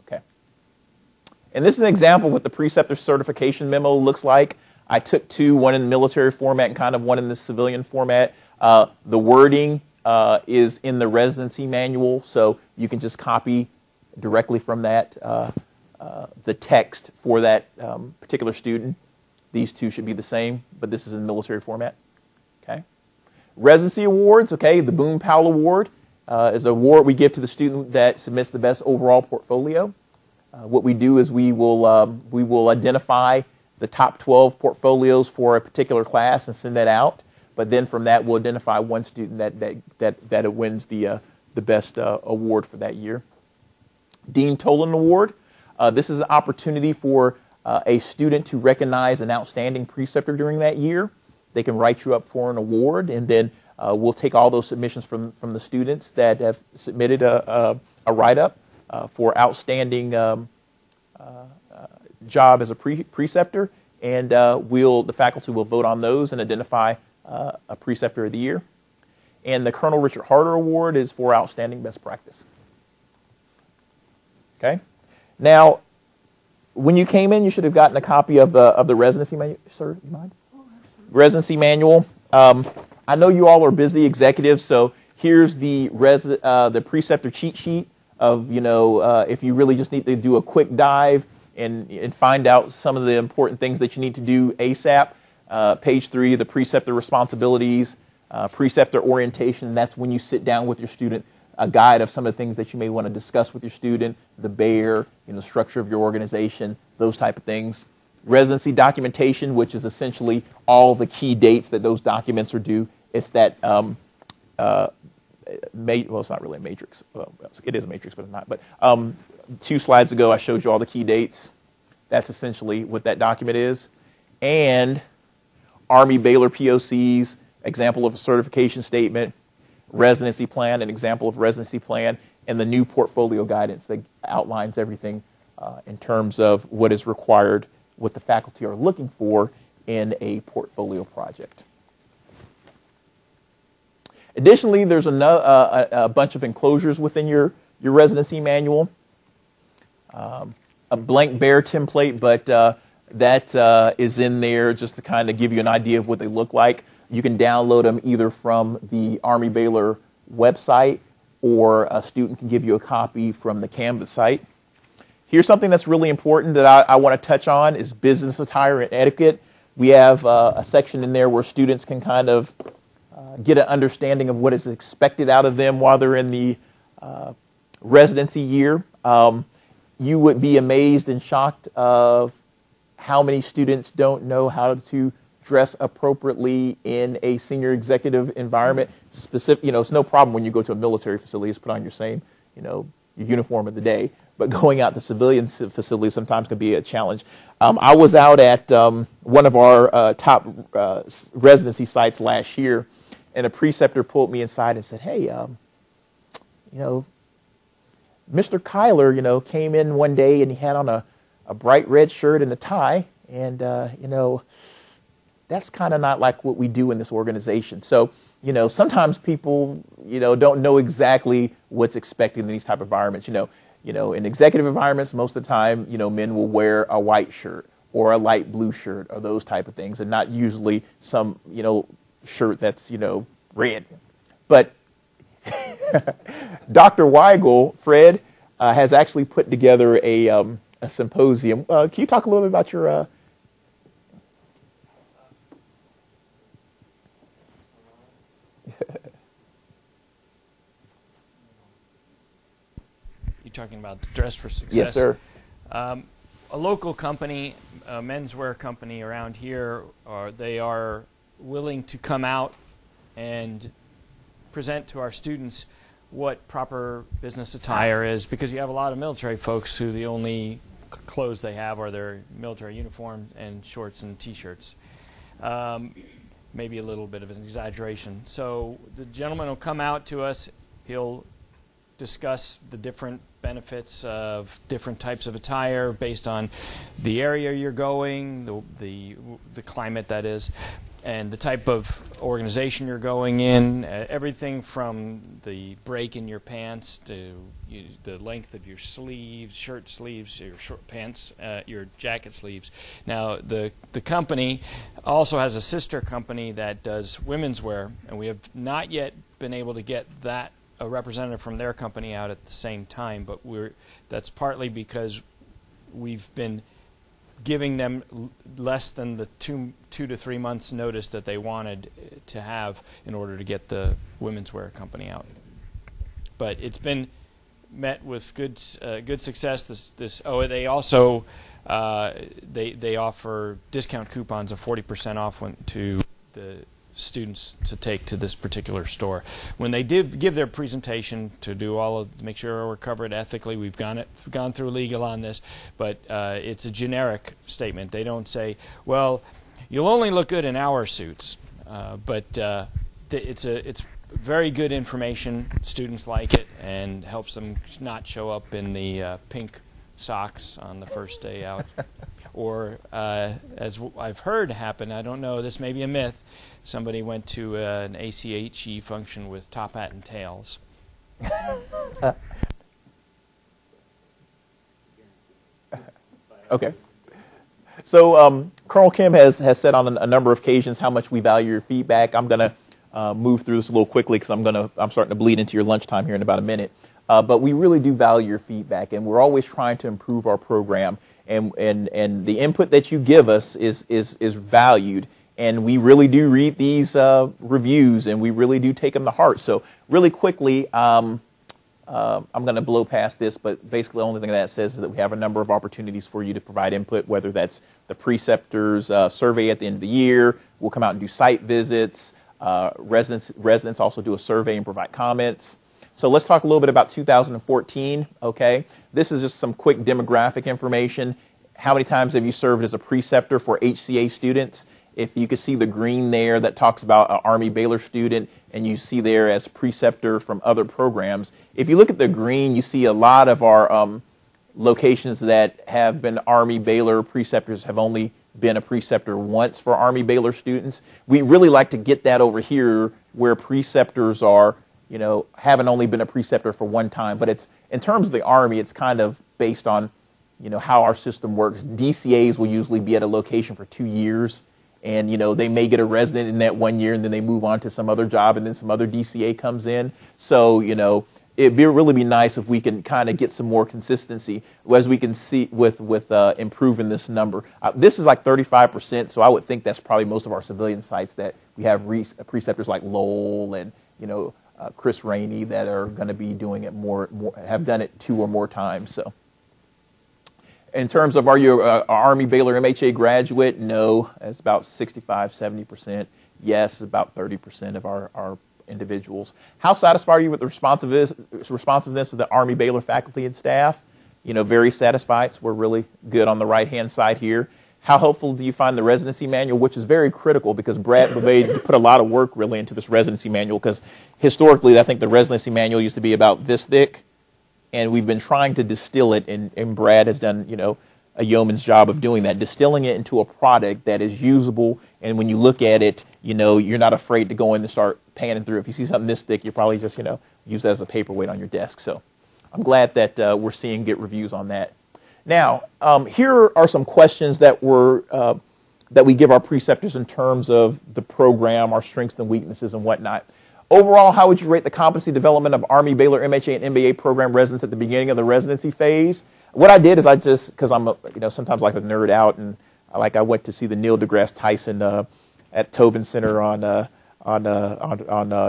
Okay. And this is an example of what the Preceptor certification memo looks like. I took two, one in the military format and kind of one in the civilian format. The wording is in the residency manual, so you can just copy directly from that the text for that particular student. These two should be the same, but this is in military format. Okay. Residency awards, okay, the Boone Powell Award is an award we give to the student that submits the best overall portfolio. What we do is we will identify the top 12 portfolios for a particular class and send that out. But then from that, we'll identify one student that wins the best award for that year. Dean Tolan Award. This is an opportunity for a student to recognize an outstanding preceptor during that year. They can write you up for an award, and then we'll take all those submissions from the students that have submitted a write-up for outstanding job as a preceptor, and the faculty will vote on those and identify a preceptor of the year. And the Colonel Richard Harder Award is for outstanding best practice. Okay? Now, when you came in, you should have gotten a copy of the residency manual. Sir, you mind? Residency manual. I know you all are busy executives, so here's the preceptor cheat sheet of, if you really just need to do a quick dive and find out some of the important things that you need to do ASAP. Page 3, the preceptor responsibilities, preceptor orientation. That's when you sit down with your student, a guide of some of the things that you may want to discuss with your student, the bear, the structure of your organization, those type of things. Residency documentation, which is essentially all the key dates that those documents are due. It's that, well, it's not really a matrix. Well, it is a matrix, but it's not. But 2 slides ago, I showed you all the key dates. That's essentially what that document is. And Army Baylor POCs, example of a certification statement, residency plan, an example of residency plan, and the new portfolio guidance that outlines everything in terms of what is required, what the faculty are looking for in a portfolio project. Additionally, there's a bunch of enclosures within your residency manual. A blank bear template, but that is in there just to kind of give you an idea of what they look like. You can download them either from the Army Baylor website, or a student can give you a copy from the Canvas site. Here's something that's really important that I want to touch on is business attire and etiquette. We have a section in there where students can kind of get an understanding of what is expected out of them while they're in the residency year. You would be amazed and shocked of how many students don't know how to dress appropriately in a senior executive environment. It's no problem when you go to a military facility, just put on your same, your uniform of the day. But going out to civilian facilities sometimes can be a challenge. I was out at one of our top residency sites last year, and a preceptor pulled me inside and said, hey, Mr. Kyler, came in one day and he had on a bright red shirt and a tie, and, that's kind of not like what we do in this organization. So, sometimes people, don't know exactly what's expected in these type of environments. In executive environments, most of the time, men will wear a white shirt or a light blue shirt or those type of things, and not usually some, shirt that's, red. But Dr. Weigel, Fred, has actually put together a symposium. Can you talk a little bit about your... You're talking about Dress for Success? Yes, sir. A local company, a menswear company around here, they are willing to come out and present to our students what proper business attire is, because you have a lot of military folks who the only clothes they have are their military uniform and shorts and T-shirts. Maybe a little bit of an exaggeration. So the gentleman will come out to us. He'll discuss the different benefits of different types of attire based on the area you're going, the climate that is, and the type of organization you're going in, everything from the break in your pants to the length of your sleeves, shirt sleeves, your short pants, your jacket sleeves. Now, the company also has a sister company that does women's wear, and we have not yet been able to get a representative from their company out at the same time, but that's partly because we've been giving them less than the 2 to 3 months notice that they wanted to have in order to get the women's wear company out. But it's been met with good success. They also they offer discount coupons of 40% off to the students to take to this particular store. When they did give their presentation to make sure we're covered ethically, we've gone through legal on this, but it's a generic statement. They don't say, well, you'll only look good in our suits, but it's very good information. Students like it and helps them not show up in the pink socks on the first day out. Or, as I've heard happen, I don't know, this may be a myth, somebody went to an ACHE function with top hat and tails. Okay. So Colonel Kim has said on a number of occasions how much we value your feedback. I'm going to move through this a little quickly because I'm starting to bleed into your lunchtime here in about a minute. But we really do value your feedback, and we're always trying to improve our program. And the input that you give us is valued. And we really do read these reviews, and we really do take them to heart. So really quickly, I'm going to blow past this, but basically the only thing that says is that we have a number of opportunities for you to provide input, whether that's the Preceptors survey at the end of the year. We'll come out and do site visits. Residents also do a survey and provide comments. So let's talk a little bit about 2014, okay? This is just some quick demographic information. How many times have you served as a preceptor for HCA students? If you can see the green there that talks about an Army Baylor student, and you see there as preceptor from other programs. If you look at the green, you see a lot of our locations that have been Army Baylor preceptors have only been a preceptor once for Army Baylor students. We really like to get that over here where preceptors are, haven't only been a preceptor for one time. But it's in terms of the Army, it's kind of based on, how our system works. DCAs will usually be at a location for 2 years. And, they may get a resident in that 1 year, and then they move on to some other job, and then some other DCA comes in. So, it'd really be nice if we can kind of get some more consistency, as we can see with improving this number. This is like 35%, so I would think that's probably most of our civilian sites that we have preceptors like Lowell and, Chris Rainey that are going to be doing it more, have done it 2 or more times. So. In terms of are you an Army Baylor MHA graduate? No, it's about 65, 70%. Yes, about 30% of our individuals. How satisfied are you with the responsiveness of the Army Baylor faculty and staff? Very satisfied. So we're really good on the right-hand side here. How helpful do you find the residency manual, which is very critical because Brad Bouvet put a lot of work really into this residency manual because historically I think the residency manual used to be about this thick, and we've been trying to distill it, and Brad has done, a yeoman's job of doing that, distilling it into a product that is usable, and when you look at it, you're not afraid to go in and start panning through. If you see something this thick, you probably just, use that as a paperweight on your desk. So I'm glad that we're seeing good reviews on that. Now, here are some questions that we give our preceptors in terms of the program, our strengths and weaknesses and whatnot. Overall, how would you rate the competency development of Army, Baylor, MHA, and MBA program residents at the beginning of the residency phase? What I did is because I'm sometimes like to nerd out, and I went to see the Neil deGrasse Tyson at Tobin Center on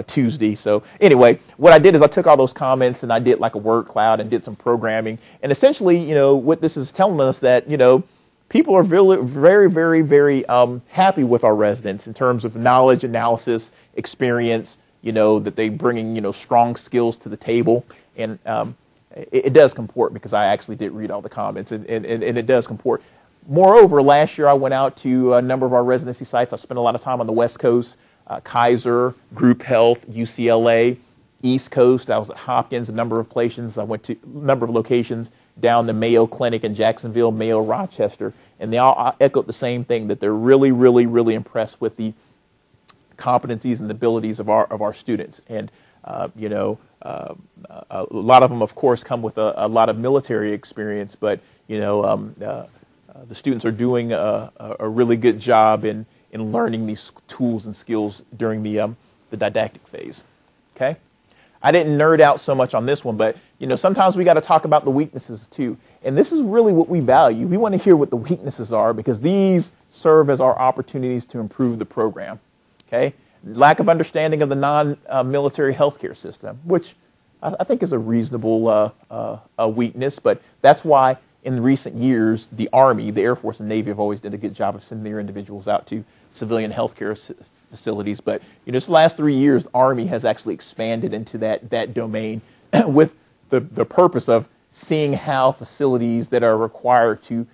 Tuesday. So anyway, what I did is I took all those comments and I did like a word cloud and did some programming. And essentially, what this is telling us that, people are very, very, very happy with our residents in terms of knowledge, analysis, experience, that they bringing, strong skills to the table. And it does comport because I actually did read all the comments and it does comport. Moreover, last year I went out to a number of our residency sites. I spent a lot of time on the West Coast, Kaiser, Group Health, UCLA, East Coast. I was at Hopkins, a number of places. I went to a number of locations down the Mayo Clinic in Jacksonville, Mayo Rochester, and they all echoed the same thing, that they're really, really, really impressed with the competencies and the abilities of our students. And a lot of them, of course, come with a lot of military experience, but the students are doing a really good job in learning these tools and skills during the didactic phase. Okay, I didn't nerd out so much on this one, but sometimes we got to talk about the weaknesses too, and this is really what we value. We want to hear what the weaknesses are because these serve as our opportunities to improve the program. Okay, lack of understanding of the non-military healthcare system, which I think is a reasonable weakness, but that's why in recent years the Army, the Air Force, and Navy have always did a good job of sending their individuals out to civilian healthcare facilities. But just the last 3 years, the Army has actually expanded into that domain with the purpose of seeing how facilities that are required to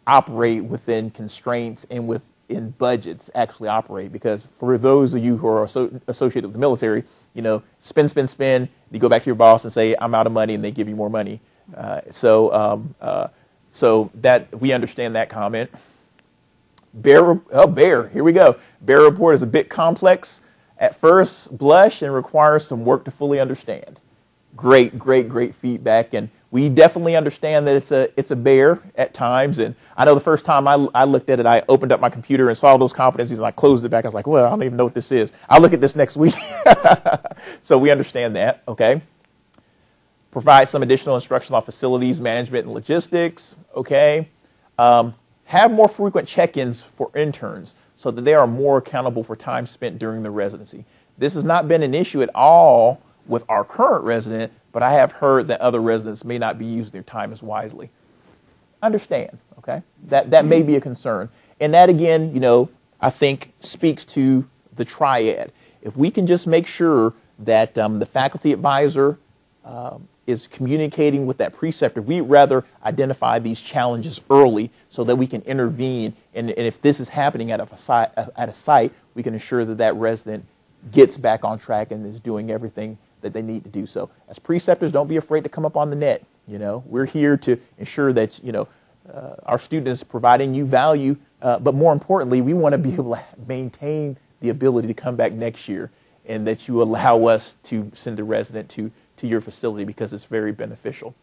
operate within constraints and within budgets actually operate. Because for those of you who are associated with the military, spend. You go back to your boss and say, I'm out of money, and they give you more money. So that we understand that comment. Bear, here we go. Bear report is a bit complex at first blush and requires some work to fully understand. Great feedback, and we definitely understand that it's a bear at times. And I know the first time I looked at it, I opened up my computer and saw those competencies, and I closed it back. I was like, well, I don't even know what this is. I'll look at this next week. So we understand that. Okay. Provide some additional instruction on facilities management and logistics. Okay. Have more frequent check-ins for interns so that they are more accountable for time spent during the residency. This has not been an issue at all with our current resident, but I have heard that other residents may not be using their time as wisely. Understand, okay? That may be a concern. And that, again, I think speaks to the triad. If we can just make sure that the faculty advisor is communicating with that preceptor, we'd rather identify these challenges early so that we can intervene. And if this is happening at a site, we can ensure that resident gets back on track and is doing everything that they need to do. So as preceptors, don't be afraid to come up on the net. We're here to ensure that, our students providing you value, but more importantly, we want to be able to maintain the ability to come back next year, and that you allow us to send a resident to your facility because it's very beneficial.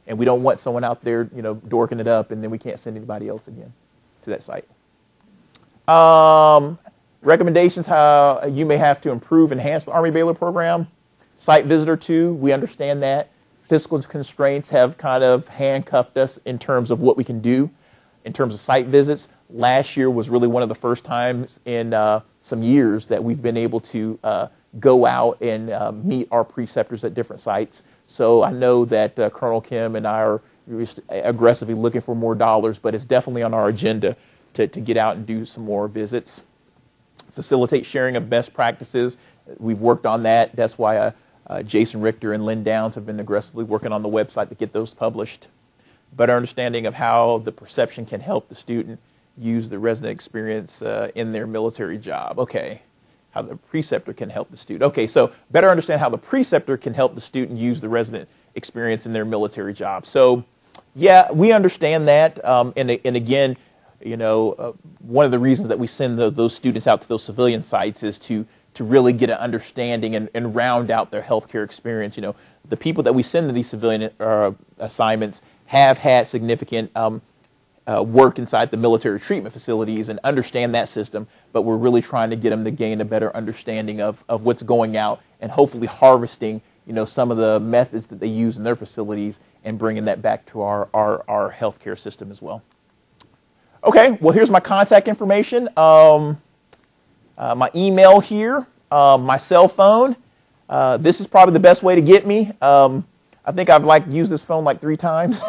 And we don't want someone out there, dorking it up, and then we can't send anybody else again to that site. Recommendations how you may have to improve, enhance the Army Baylor program. Site visitor 2, we understand that. Fiscal constraints have kind of handcuffed us in terms of what we can do in terms of site visits. Last year was really one of the first times in some years that we've been able to go out and meet our preceptors at different sites. So I know that Colonel Kim and I are aggressively looking for more dollars, but it's definitely on our agenda to get out and do some more visits. Facilitate sharing of best practices. We've worked on that. That's why Jason Richter and Lynn Downs have been aggressively working on the website to get those published. Better understanding of how the perception can help the student use the resident experience in their military job. Okay. How the preceptor can help the student. Okay, so better understand how the preceptor can help the student use the resident experience in their military job. So, yeah, we understand that. And again, you know, one of the reasons that we send those students out to those civilian sites is to really get an understanding and round out their healthcare experience. You know, the people that we send to these civilian assignments have had significant work inside the military treatment facilities and understand that system, but we're really trying to get them to gain a better understanding of what's going out and hopefully harvesting, you know, some of the methods that they use in their facilities and bringing that back to our healthcare system as well. Okay, well, here's my contact information. My email here, my cell phone. This is probably the best way to get me. I think I've used this phone 3 times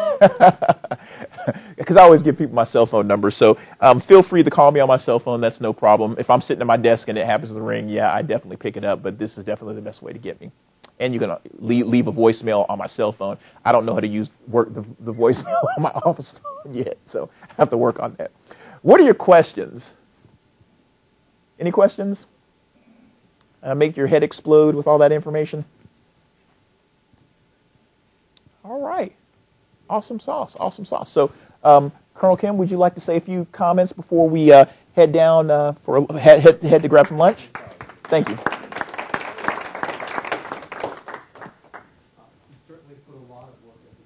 because I always give people my cell phone number. So feel free to call me on my cell phone. That's no problem. If I'm sitting at my desk and it happens to ring, yeah, I definitely pick it up. But this is definitely the best way to get me. And you can leave a voicemail on my cell phone. I don't know how to work the voicemail on my office phone yet, so I have to work on that. What are your questions? Any questions? Make your head explode with all that information? All right. Awesome sauce. Awesome sauce. So, Colonel Kim, would you like to say a few comments before we head down head to grab some lunch? Thank you. You certainly put a lot of work into